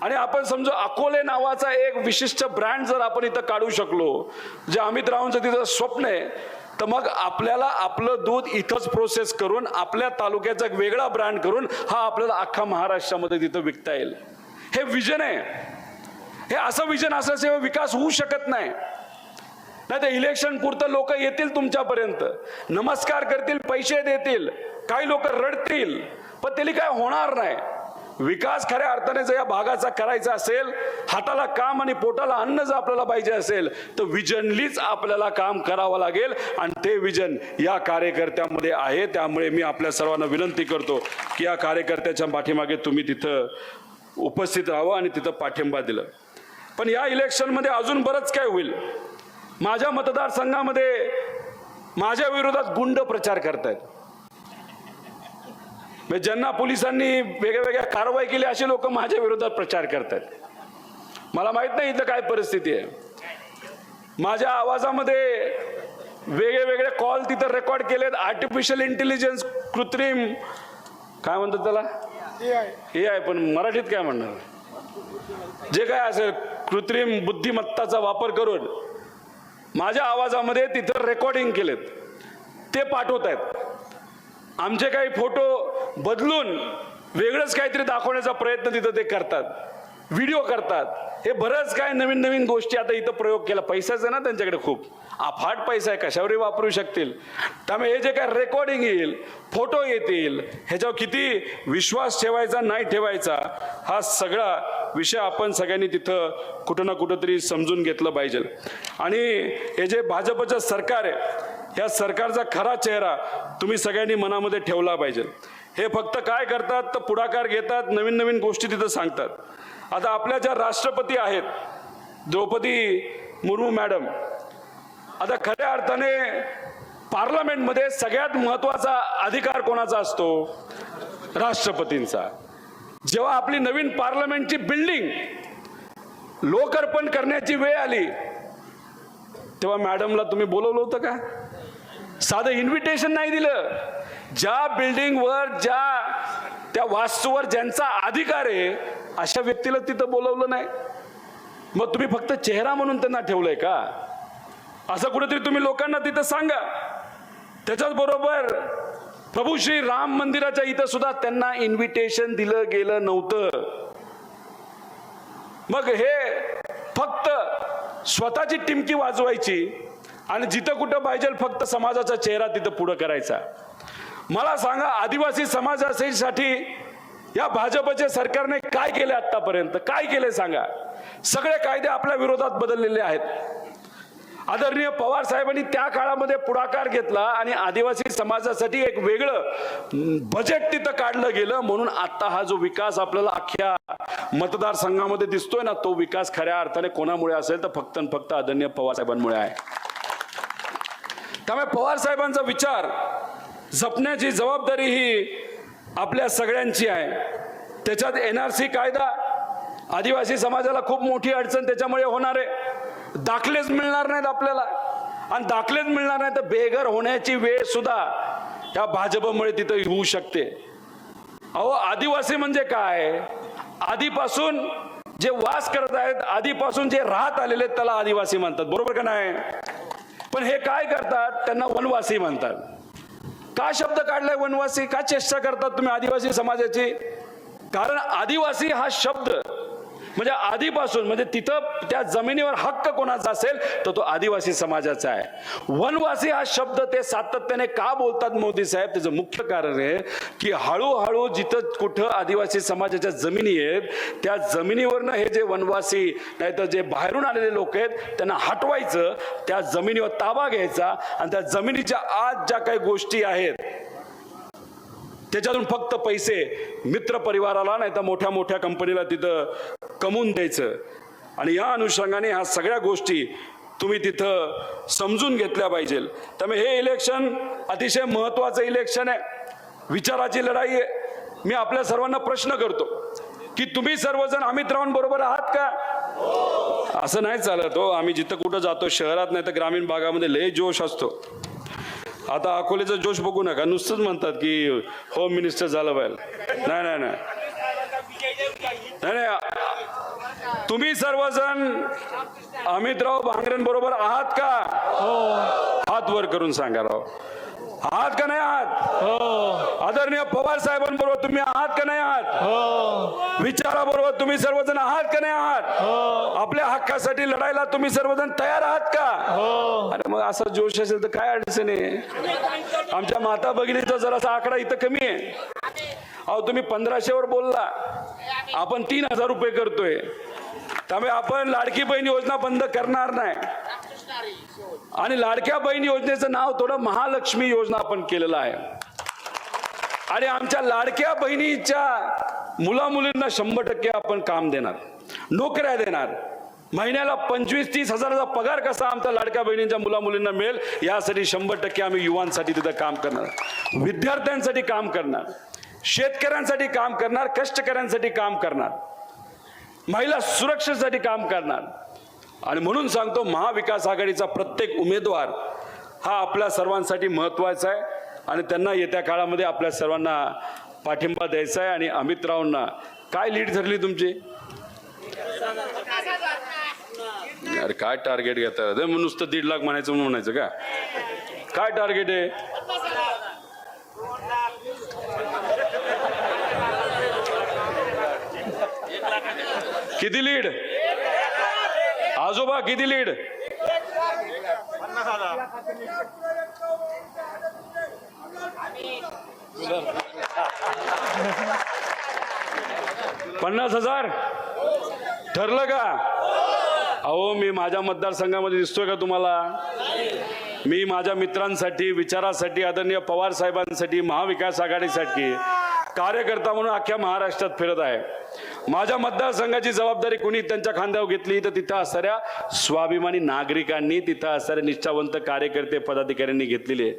आणि आपण समजू अकोले नावाचा एक विशिष्ट ब्रँड जर आपण इथं काढू शकलो, जे अमित रावांचं तिथं स्वप्न आहे, तर मग आपल्याला आपलं दूध इथंच प्रोसेस करून आपल्या तालुक्याचा एक वेगळा ब्रँड करून हा आपल्याला अख्खा महाराष्ट्रामध्ये तिथं विकता येईल. हे विजन आहे. हे असं विजन असल्याशिवाय विकास होऊ शकत नाही. नाही तर इलेक्शन पुरतं लोक येतील तुमच्यापर्यंत, नमस्कार करतील, पैसे देतील, काही लोक रडतील, पण त्याला काय होणार नाही. विकास खऱ्या अर्थाने जर या भागाचा करायचा असेल, हाताला काम आणि पोटाला अन्न जर आपल्याला पाहिजे असेल, तर विजनलीच आपल्याला काम करावं लागेल. आणि ते विजन या कार्यकर्त्यामध्ये आहे. त्यामुळे मी आपल्या सर्वांना विनंती करतो की या कार्यकर्त्याच्या पाठीमागे तुम्ही तिथं उपस्थित राहावं आणि तिथं पाठिंबा दिलं. पण या इलेक्शनमध्ये अजून बरंच काय होईल. माझ्या मतदारसंघामध्ये माझ्या विरोधात गुंड प्रचार करतायत. ज्यांना पोलिसांनी वेगळ्या वेगळ्या कारवाई केली असे लोक माझ्या विरोधात प्रचार करतात. मला माहित नाही इथं काय परिस्थिती आहे. माझ्या आवाजामध्ये वेगळे वेगळे कॉल तिथं रेकॉर्ड केलेत. आर्टिफिशियल इंटेलिजन्स, कृत्रिम काय म्हणतात त्याला, AI, पण मराठीत काय म्हणणार, जे काय असेल कृत्रिम बुद्धिमत्ताचा वापर करून माझ्या आवाजामध्ये तिथं रेकॉर्डिंग केलेत. ते पाठवत आहेत. आमचे काही फोटो बदलून वेगळंच काहीतरी दाखवण्याचा प्रयत्न तिथं ते करतात, व्हिडिओ करतात. हे बरंच काय नवीन नवीन गोष्टी आता इथं प्रयोग केला. पैसाच आहे ना त्यांच्याकडे, खूप अफाट पैसा आहे, कशावरही वापरू शकतील. त्यामुळे हे जे काय रेकॉर्डिंग येईल, फोटो येतील, ह्याच्यावर किती विश्वास ठेवायचा नाही ठेवायचा, हा सगळा विषय आपण सगळ्यांनी तिथं कुठं ना कुठं तरी समजून घेतलं पाहिजे. आणि हे जे भाजपचं सरकार आहे, या सरकारचा खरा चेहरा तुम्ही सगळ्यांनी मनामध्ये ठेवला पाहिजे. हे फक्त काय करतात तर पुढाकार घेतात, नवीन नवीन गोष्टी तिथं सांगतात. आता आपल्या ज्या राष्ट्रपती आहेत द्रौपदी मुर्मू मॅडम, आता खऱ्या अर्थाने पार्लमेंटमध्ये सगळ्यात महत्वाचा अधिकार कोणाचा असतो? राष्ट्रपतींचा. जेव्हा आपली नवीन पार्लमेंटची बिल्डिंग लोकार्पण करण्याची वेळ आली, तेव्हा मॅडमला तुम्ही बोलवलं होतं का? साधं इन्व्हिटेशन नाही दिलं. ज्या बिल्डिंगवर, ज्या त्या वास्तूवर ज्यांचा अधिकार आहे अशा व्यक्तीला तिथं बोलवलं नाही. मग तुम्ही फक्त चेहरा म्हणून त्यांना ठेवलंय का? असं कुठेतरी तुम्ही लोकांना तिथं सांगा. त्याच्याच बरोबर प्रभू श्री राम मंदिराच्या इथं सुद्धा त्यांना इन्व्हिटेशन दिलं गेलं नव्हतं. मग हे फक्त स्वतःची टिमकी वाजवायची आणि जिथं कुठं पाहिजे फक्त समाजाचा चेहरा तिथं पुढं करायचा. मला सांगा, आदिवासी समाजासाठी या भाजपच्या सरकारने काय केले आतापर्यंत? काय केले सांगा? सगळे कायदे आपल्या विरोधात बदललेले आहेत. आदरणीय पवार साहेबांनी त्या काळामध्ये पुढाकार घेतला आणि आदिवासी समाजासाठी एक वेगळं बजेट तिथं काढलं गेलं. म्हणून आता हा जो विकास आपल्याला अख्ख्या मतदारसंघामध्ये दिसतोय ना, तो विकास खऱ्या अर्थाने कोणामुळे असेल तर फक्त आणि फक्त आदरणीय पवार साहेबांमुळे आहे. त्यामुळे पवार साहेबांचा विचार जपण्याची जबाबदारी ही आपल्या सगळ्यांची आहे. त्याच्यात NRC कायदा, आदिवासी समाजाला खूप मोठी अडचण त्याच्यामुळे होणार आहे. दाखलेच मिळणार नाहीत आपल्याला, आणि दाखलेच मिळणार नाही तर बेघर होण्याची वेळ सुद्धा या भाजपमुळे तिथं होऊ शकते. अहो, आदिवासी म्हणजे काय? आधीपासून जे वास करत आहेत, आधीपासून जे राहत आलेले त्याला आदिवासी म्हणतात, बरोबर का नाही? पण हे काय करतात? त्यांना वनवासी म्हणतात. का शब्द काढलाय वनवासी? का चेष्टा करतात तुम्ही आदिवासी समाजाची? कारण आदिवासी हा शब्द म्हणजे आधीपासून, म्हणजे तिथं त्या जमिनीवर हक्क कोणाचा असेल तर तो आदिवासी समाजाचा आहे. वनवासी हा शब्द ते सातत्याने का बोलतात मोदी साहेब? त्याचं मुख्य कारण आहे की हळूहळू जिथं कुठं आदिवासी समाजाच्या जमिनी आहेत त्या जमिनीवरनं हे जे वनवासी नाही तर जे बाहेरून आलेले लोक आहेत त्यांना हटवायचं, त्या जमिनीवर ताबा घ्यायचा आणि त्या जमिनीच्या आत ज्या काही गोष्टी आहेत त्याच्यातून फक्त पैसे मित्र परिवाराला नाही तर मोठ्या मोठ्या कंपनीला तिथं कमवून द्यायचं. आणि या अनुषंगाने ह्या सगळ्या गोष्टी तुम्ही तिथं समजून घेतल्या पाहिजे. त्यामुळे हे इलेक्शन अतिशय महत्त्वाचं इलेक्शन आहे, विचाराची लढाई आहे. मी आपल्या सर्वांना प्रश्न करतो की तुम्ही सर्वजण अमित रावांबरोबर आहात का? असं नाही चालत हो. आम्ही जिथं कुठं जातो, शहरात नाही तर ग्रामीण भागामध्ये लय जोश असतो. आता अकोलेचा जोश बघू नका, नुसतंच म्हणतात की होम मिनिस्टर झालं पाहिजे. नाही नाही नाही नाही, तुम्ही सर्वजण अमितराव भांगरेंबरोबर आहात का? हात वर करून सांगा राव, आहात का नाही आहात? आदरणीय पवार साहेबांबरोबर तुम्ही आहात का नाही आहात? विचाराबरोबर तुम्ही सर्वजण आहात का नाही आहात? आपल्या हक्कासाठी लढायला तुम्ही सर्वजण तयार आहात का? अरे मग असा जोश असेल तर काय अडचण आहे? आमच्या माता भगिनीचा जरासा आकडा इथं कमी आहे. अहो तुम्ही 1500 बोलला, आपण 3000 रुपये करतोय. त्यामुळे आपण लाडकी बहीण योजना बंद करणार नाही. आणि लाडक्या बहीण योजनेचं नाव थोडं महालक्ष्मी योजना आपण केलेलं आहे. आणि आमच्या लाडक्या बहिणीच्या मुलामुलींना 100% आपण काम देणार, नोकऱ्या देणार. महिन्याला 25-30 हजाराचा पगार कसा आमच्या लाडक्या बहिणींच्या मुलामुलींना मिळेल यासाठी 100% आम्ही युवांसाठी तिथं काम करणार, विद्यार्थ्यांसाठी काम करणार, शेतकऱ्यांसाठी काम करणार, कष्टकऱ्यांसाठी काम करणार, महिला सुरक्षेसाठी काम करणार. आणि म्हणून सांगतो, महाविकास आघाडीचा प्रत्येक उमेदवार हा आपल्या सर्वांसाठी महत्त्वाचा आहे आणि त्यांना येत्या काळामध्ये आपल्या सर्वांना पाठिंबा द्यायचा आहे. आणि अमित रावांना काय लीड ठरली तुमची? अरे काय टार्गेट घेतात? नुसतं 1.5 लाख म्हणायचं का? काय टार्गेट आहे? किती लीड? आजोबा किती लीड? 50,000 ठरलं का? अहो मी माझ्या मतदारसंघामध्ये दिसतोय का तुम्हाला? मी माझ्या मित्रांसाठी, विचारासाठी, आदरणीय पवार साहेबांसाठी, महाविकास आघाडीसाठी कार्यकर्ता म्हणून अख्ख्या महाराष्ट्रात फिरत आहे. माझ्या मतदारसंघाची जबाबदारी कोणी त्यांच्या खांद्यावर घेतली तर तिथं असणाऱ्या स्वाभिमानी नागरिकांनी, तिथं असणाऱ्या निष्ठावंत कार्यकर्ते, पदाधिकाऱ्यांनी घेतलेली आहे.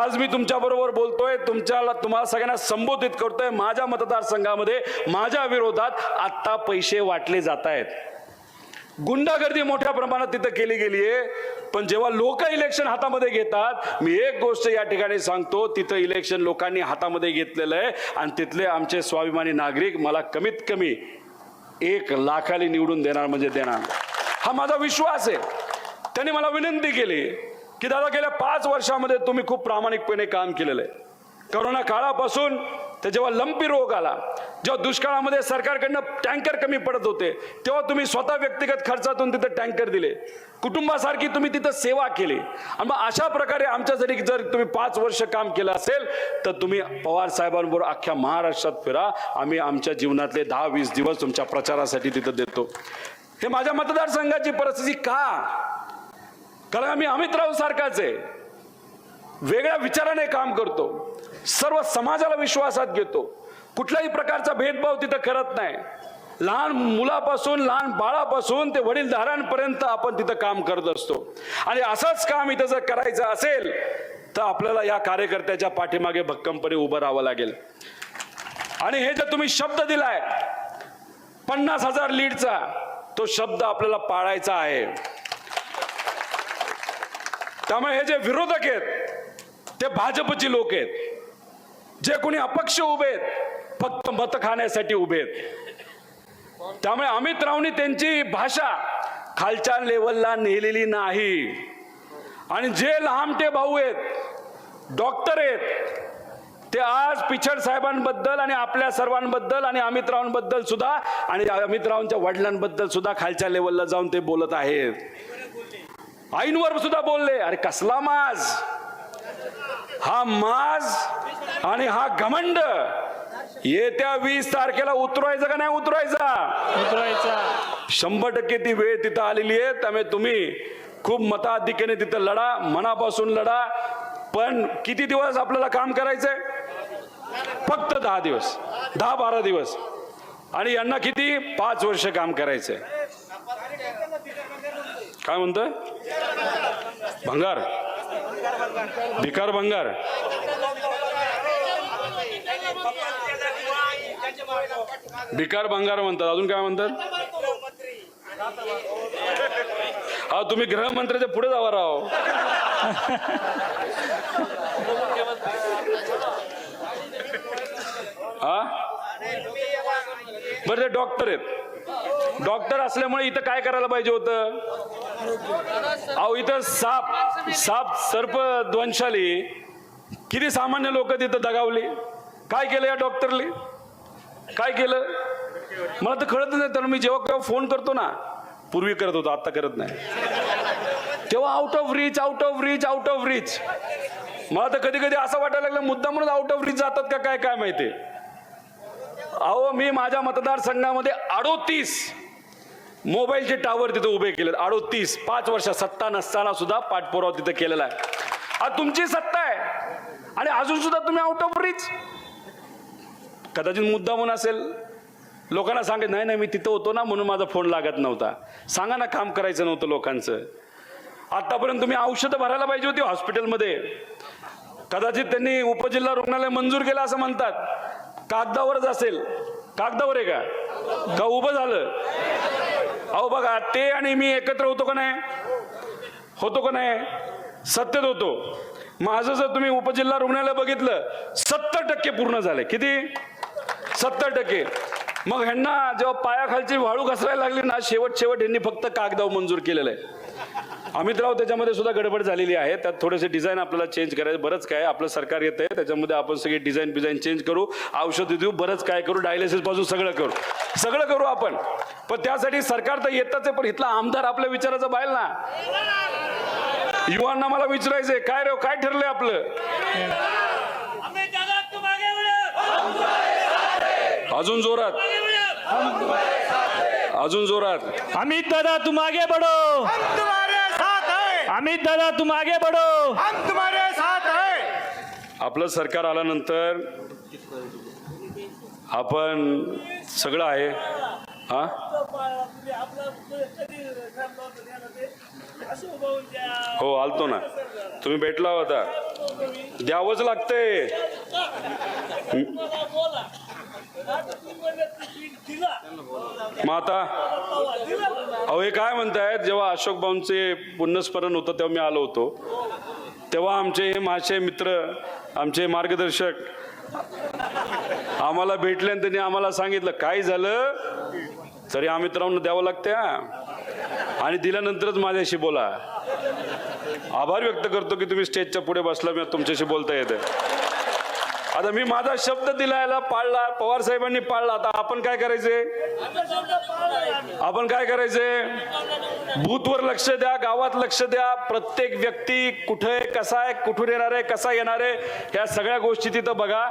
आज मी तुमच्या बरोबर बोलतोय, तुम्हाला सगळ्यांना संबोधित करतोय. माझ्या मतदारसंघामध्ये माझ्या विरोधात आत्ता पैसे वाटले जात आहेत. गुंडागर्दी मोठ्या प्रमाणात तिथं केली गेली आहे. पण जेव्हा लोक इलेक्शन हातामध्ये घेतात, मी एक गोष्ट या ठिकाणी सांगतो, तिथं इलेक्शन लोकांनी हातामध्ये घेतलेलं आहे आणि तिथले आमचे स्वाभिमानी नागरिक मला कमीत कमी 1 लाखाला निवडून देणार म्हणजे देणार, हा माझा विश्वास आहे. त्यांनी मला विनंती केली की दादा गेल्या 5 वर्षामध्ये तुम्ही खूप प्रामाणिकपणे काम केलेलं आहे. कोरोना काळापासून तर जेव्हा लंपी रोग आला, जेव्हा दुष्काळामध्ये सरकारकडनं टँकर कमी पडत होते, तेव्हा तुम्ही स्वतः व्यक्तिगत खर्चातून तिथं टँकर दिले, कुटुंबासारखी तुम्ही तिथं सेवा केली. आणि मग अशा प्रकारे आमच्यासाठी जर तुम्ही 5 वर्ष काम केलं असेल तर तुम्ही पवार साहेबांबरोबर अख्ख्या महाराष्ट्रात फिरा. आम्ही आमच्या जीवनातले 10-20 दिवस तुमच्या प्रचारासाठी तिथं देतो. हे माझ्या मतदारसंघाची परिस्थिती का? कारण आम्ही अमित राव सारखाच आहे, वेगळ्या विचाराने काम करतो, सर्व समाजाला विश्वासात घेतो, कुठल्याही प्रकारचा भेदभाव तिथं करत नाही. लहान मुलापासून, लहान बाळापासून ते वडीलधाऱ्यांपर्यंत आपण तिथं काम करत असतो. आणि असंच काम इथं जर करायचं असेल तर आपल्याला या कार्यकर्त्याच्या पाठीमागे भक्कमपणे उभं राहावं लागेल. आणि हे जर तुम्ही शब्द दिलाय 50,000 लीडचा, तो शब्द आपल्याला पाळायचा आहे. त्यामुळे हे जे विरोधक आहेत ते भाजपची लोक आहेत, जे कोणी अपक्ष उभे आहेत फक्त मत खाण्यासाठी उभे आहेत. त्यामुळे अमित रावनी त्यांची भाषा खालच्या लेवलला नेलेली नाही. आणि जे लहामटे भाऊ आहेत, डॉक्टर आहेत, ते आज पिछड साहेबांबद्दल आणि आपल्या सर्वांबद्दल आणि अमित रावांबद्दल सुद्धा आणि अमित रावांच्या वडिलांबद्दल सुद्धा खालच्या लेवलला जाऊन ते बोलत आहेत. आईंवर सुद्धा बोलले. अरे कसला माज, हा माज आणि हा घमंड येत्या 20 तारखेला उतरवायचा का नाही उतरवायचा? 100% ती वेळ तिथं आलेली आहे. त्यामुळे तुम्ही खूप मताधिक्याने तिथं लढा, मनापासून लढा. पण किती दिवस आपल्याला काम करायचंय? फक्त 10 दिवस, 10-12 दिवस. आणि यांना किती 5 वर्ष काम करायचंय. काय म्हणतोय? भंगार, भिकार भंगार. भिकार भंगार म्हणतात. अजून काय म्हणतात? हा, तुम्ही गृहमंत्र्याच्या पुढे जावा राव. हा, बरं, ते डॉक्टर आहेत. डॉक्टर असल्यामुळे इथं काय करायला पाहिजे होतं? अहो, इथं साप सर्प द्वंशाली किती सामान्य लोक तिथं दगावली. काय केलं या डॉक्टरले? काय केलं मला तर कळत नाही. तर मी जेव्हा केव्हा फोन करतो ना, पूर्वी करत होतो, आता करत नाही, तेव्हा out of reach, out of reach, out of reach. मला तर कधी कधी असं वाटायला लागलं मुद्दा म्हणून आउट ऑफ रीच जातात का काय माहिती. अहो, मी माझ्या मतदारसंघामध्ये 38 मोबाईलचे टावर तिथे उभे केलेत. 38. 5 वर्ष सत्ता नसताना सुद्धा पाठपुरावा तिथे केलेला आहे. आज तुमची सत्ता आहे आणि अजून सुद्धा तुम्ही आउट ऑफ रीच. कदाचित मुद्दा म्हणून असेल, लोकांना सांगत नाही नाही मी तिथं होतो ना म्हणून माझा फोन लागत नव्हता. सांगा ना, काम करायचं नव्हतं लोकांचं. आतापर्यंत तुम्ही औषधं भरायला पाहिजे होती हॉस्पिटलमध्ये. कदाचित त्यांनी उपजिल्हा रुग्णालय मंजूर केलं असं म्हणतात, कागदावरच असेल. कागदावर आहे का उभं झालं? अहो बघा, ते आणि मी एकत्र होतो का नाही? होतो का नाही? सत्तेत होतो. माझं जर तुम्ही उपजिल्हा रुग्णालय बघितलं, 70% पूर्ण झाले. किती? 70%. मग ह्यांना जेव्हा पायाखालची वाळू घसरायला लागली ना, शेवट ह्यांनी फक्त कागदावर मंजूर केलेलं आहे. अमितराव, त्याच्यामध्ये सुद्धा गडबड झालेली आहे. त्यात थोडेसे डिझाईन आपल्याला चेंज करायचं. बरंच काय आपलं सरकार येत आहे, त्याच्यामध्ये आपण सगळे डिझाईन चेंज करू, औषध देऊ, बरंच काय करू, डायलिसिस पासून सगळं करू आपण. पण त्यासाठी सरकार तर येतच आहे, पण इथला आमदार आपल्या विचाराचं बाहेर ना. युवांना मला विचारायचंय, काय रे, काय ठरलंय आपलं? अजून जोरात, अजून जोरात. अमित दादा तुम आगे बढ़ो, हम तुम्हारे साथ हैं. अमित दादा तुम आगे बढ़ो, हम तुम्हारे साथ हैं. आपलं सरकार आल्यानंतर आपण सगळं आहे. हा, हो, आलतो ना, तुम्ही भेटला होता. द्यावंच लागतंय. मग आता अहो, हे काय म्हणतायत, जेव्हा अशोक भाऊंचे पुण्यस्मरण होतं तेव्हा मी आलो होतो, तेव्हा आमचे हे माझे मित्र, आमचे मार्गदर्शक आम्हाला भेटले आणि त्यांनी आम्हाला सांगितलं, काय झालं तरी अमितरावांना द्यावं लागते आणि दिल्यानंतरच माझ्याशी बोला. आभार व्यक्त करतो की तुम्ही स्टेजच्या पुढे बसला, मी तुमच्याशी बोलता येते. आता मी माझा शब्द दिलायला पाळला, पवार साहेबांनी पाळला. आता आपण काय करायचे? आपण काय करायचे? बूथवर लक्ष द्या, गावात लक्ष द्या. प्रत्येक व्यक्ती कुठे, कसा आहे, कुठून येणार आहे, कसा येणार आहे, ह्या सगळ्या गोष्टी तिथं बघा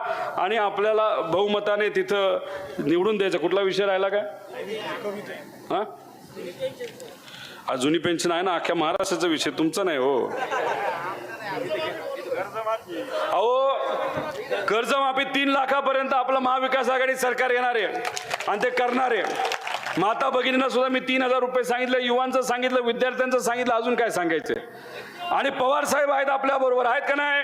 आणि आपल्याला बहुमताने तिथं निवडून द्यायचं. कुठला विषय राहिला का? हा, जुनी पेन्शन आहे ना, अख्ख्या महाराष्ट्राचा विषय, तुमचा नाही हो. अहो, कर्जमाफी 3 लाखापर्यंत आपलं महाविकास आघाडी सरकार येणार आहे आणि ते करणार आहे. माता भगिनींना सुद्धा मी 3000 रुपये सांगितलं, युवांचं सांगितलं, विद्यार्थ्यांचं सांगितलं, अजून काय सांगायचं. आणि पवार साहेब आहेत आपल्या बरोबर, आहेत का नाही?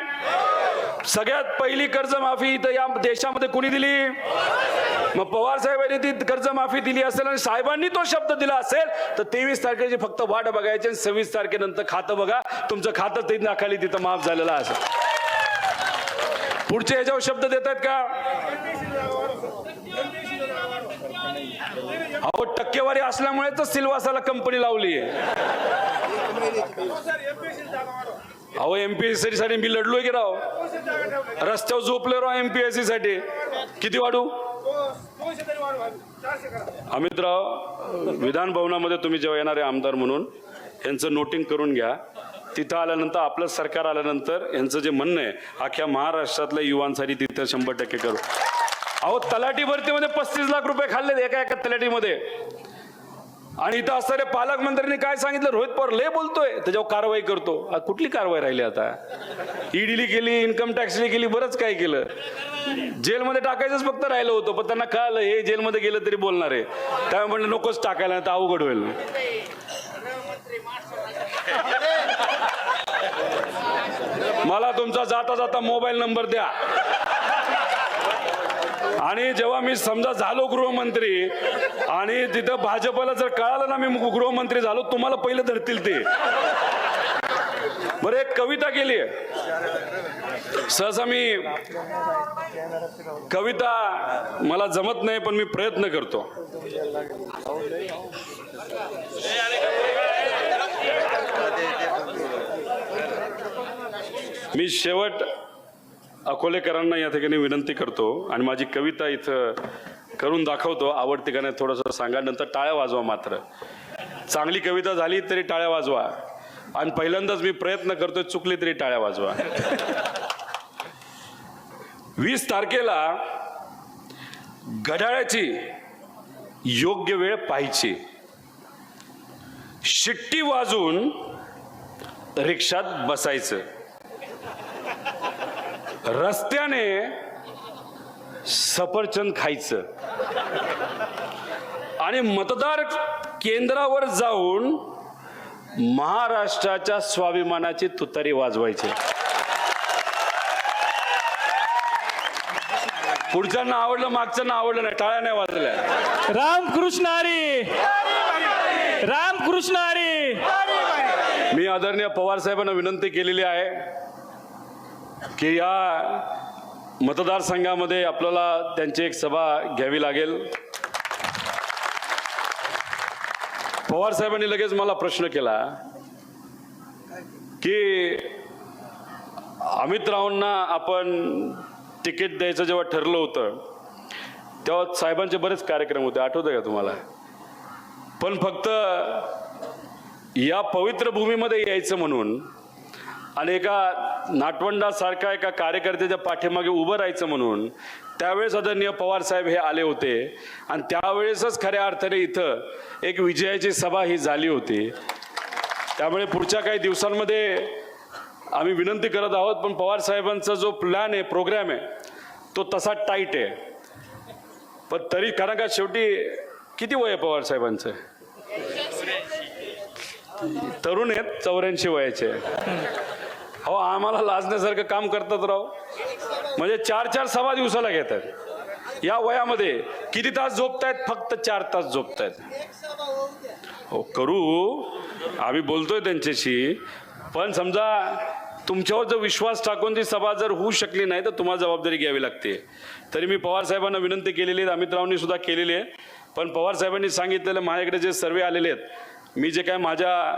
सगळ्यात पहिली कर्जमाफी इथं या देशामध्ये कोणी दिली? मग पवार साहेबांनी ती कर्जमाफी दिली असेल आणि साहेबांनी तो शब्द दिला असेल तर 23 तारखेची फक्त वाट बघायची आणि 26 तारखेनंतर खातं बघा, तुमचं खातं 3 लाखाली तिथं माफ झालेलं असेल. पुढचे याच्यावर शब्द देत आहेत का? अहो, टक्केवारी असल्यामुळे तर सिल्वासाला कंपनी लावली आहे. अहो, एमपीएससी साठी मी लढलोय की राव, रस्त्यावर झोपले राव एमपीएससी साठी. किती वाढू? अमितराव, विधान भवनामध्ये तुम्ही जेव्हा येणारे आमदार म्हणून यांचं नोटिंग करून घ्या. तिथं आल्यानंतर आपलं सरकार आल्यानंतर यांचं जे म्हणणं आहे अख्ख्या महाराष्ट्रातल्या युवांसाठी तिथं 100% करू. अहो, तलाठी भरतीमध्ये 35 लाख रुपये खाल्ले एका तलाठीमध्ये. आणि इथं असणारे पालकमंत्र्यांनी काय सांगितलं, रोहित पवार लय बोलतोय, त्याच्यावर कारवाई करतो. कुठली कारवाई राहिली आता? ईडीली केली, इन्कम टॅक्सली केली, बरंच काय केलं. जेलमध्ये टाकायचंच फक्त राहिलं होतं, पण त्यांना कळलं हे जेलमध्ये गेलं तरी बोलणार आहे, त्यामुळे म्हणलं नकोच टाकायला, तर अवघड होईल. मला तुमचा जाता जाता मोबाईल नंबर द्या, आणि जेव्हा मी समजा झालो गृहमंत्री आणि तिथं भाजपला जर कळालं ना मी गृहमंत्री झालो, तुम्हाला पहिलं धरतील ते. बरं, एक कविता केली आहे. सहसा मी कविता मला जमत नाही, पण मी प्रयत्न करतो. मी शेवट अकोलेकरांना या ठिकाणी विनंती करतो आणि माझी कविता इथं करून दाखवतो. आवडते का नाही थोडंसं सांगा, नंतर टाळ्या वाजवा. मात्र चांगली कविता झाली तरी टाळ्या वाजवा, आणि पहिल्यांदाच मी प्रयत्न करतोय, चुकली तरी टाळ्या वाजवा. 20 तारखेला घड्याळाची योग्य वेळ पाहायची, शिट्टी वाजून रिक्षात बसायचं, रस्त्याने सफरचंद खायचं, आणि मतदार केंद्रावर जाऊन महाराष्ट्राच्या स्वाभिमानाची तुतारी वाजवायची. पुढच्यांना आवडलं, मागच्यांना आवडलं नाही, टाळ्या नाही वाजल्या. रामकृष्ण हरी, रामकृष्ण हरी. मी आदरणीय पवार साहेबांना विनंती केलेली आहे की या मतदारसंघामध्ये आपल्याला त्यांची एक सभा घ्यावी लागेल. पवार साहेबांनी लगेच मला प्रश्न केला की अमितरावांना आपण तिकीट द्यायचं जेव्हा ठरलं होतं तेव्हा साहेबांचे बरेच कार्यक्रम होते, आठवतं का तुम्हाला? पण फक्त या पवित्र भूमीमध्ये यायचं म्हणून आणि एका नाटवंडासारखा एका कार्यकर्त्याच्या पाठीमागे उभं राहायचं म्हणून त्यावेळेस आदरणीय पवार साहेब हे आले होते, आणि त्यावेळेसच खऱ्या अर्थाने इथं एक विजयाची सभा ही झाली होती. त्यामुळे पुढच्या काही दिवसांमध्ये आम्ही विनंती करत आहोत, पण पवार साहेबांचा जो प्लॅन आहे, प्रोग्राम आहे, तो तसा टाईट आहे. पण तरी कारण का शेवटी किती वय आहे पवार साहेबांचं? तरुण आहेत, 84 वयाचे. हो, आम्हाला लाजण्यासारखं काम करतात राव. म्हणजे 4-4 सभा दिवसाला घेतात. या वयामध्ये किती तास झोपतायत? फक्त 4 तास झोपतायत. हो, करू, आम्ही बोलतोय त्यांच्याशी, पण समजा तुमच्यावर जर विश्वास टाकून ती सभा जर होऊ शकली नाही तर तुम्हाला जबाबदारी घ्यावी लागते. तरी मी पवार साहेबांना विनंती केलेली आहे, अमितरावांनी सुद्धा केलेली आहे. पण पवार साहेबांनी सांगितलेलं, माझ्याकडे जे सर्वे आलेले आहेत, मी जे काय माझ्या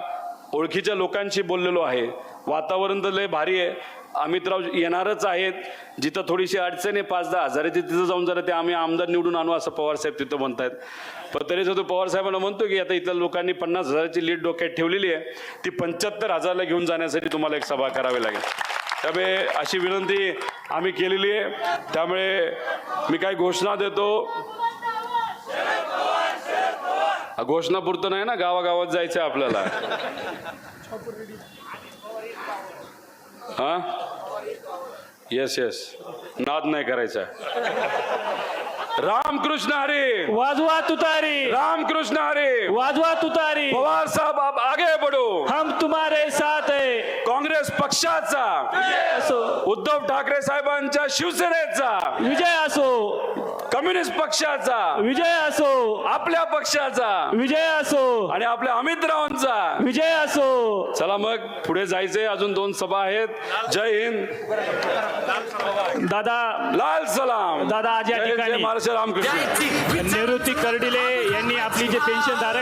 ओळखीच्या लोकांशी बोललेलो आहे, वातावरण तर लय भारी आहे. अमितराव येणारच आहेत. जिथं थोडीशी अडचण आहे 5-10 हजाराची, तिथं जाऊन जरा ते आम्ही आमदार निवडून आणू असं पवार साहेब तिथं म्हणतायत. पण तरी तो पवार साहेबांना म्हणतो की आता इथल्या लोकांनी 50 हजाराची लीड डोक्यात ठेवलेली आहे, ती 75,000ला घेऊन जाण्यासाठी तुम्हाला एक सभा करावी लागेल. त्यामुळे अशी विनंती आम्ही केलेली आहे. त्यामुळे मी काही घोषणा देतो. घोषणापुरतं नाही ना, गावागावात जायचं आहे आपल्याला. हा, येस येस, नाद नाही करायचा. रामकृष्ण हरी, वाजवा तुतारी, रामकृष्ण हरी, वाजवा तुतारी. पवार साहब आप आगे बढ़ो, हम तुम्हारे साथ है. काँग्रेस पक्षाचा, असो, उद्धव ठाकरे साहेबांच्या शिवसेनेचा विजय असो, कम्युनिस्ट पक्षाचा विजय असो, आपल्या पक्षाचा विजय असो, आणि आपल्या अमितरावांचा विजय असो. चला मग पुढे जायचंय, अजून 2 सभा आहेत. जय हिंद, दादा लाल सलाम. दादा आज या जय जय ठिकाणी महाराष्ट्र, रामकृष्ण. निवृत्ती कर्डिले यांनी आपली जे पेन्शन धारक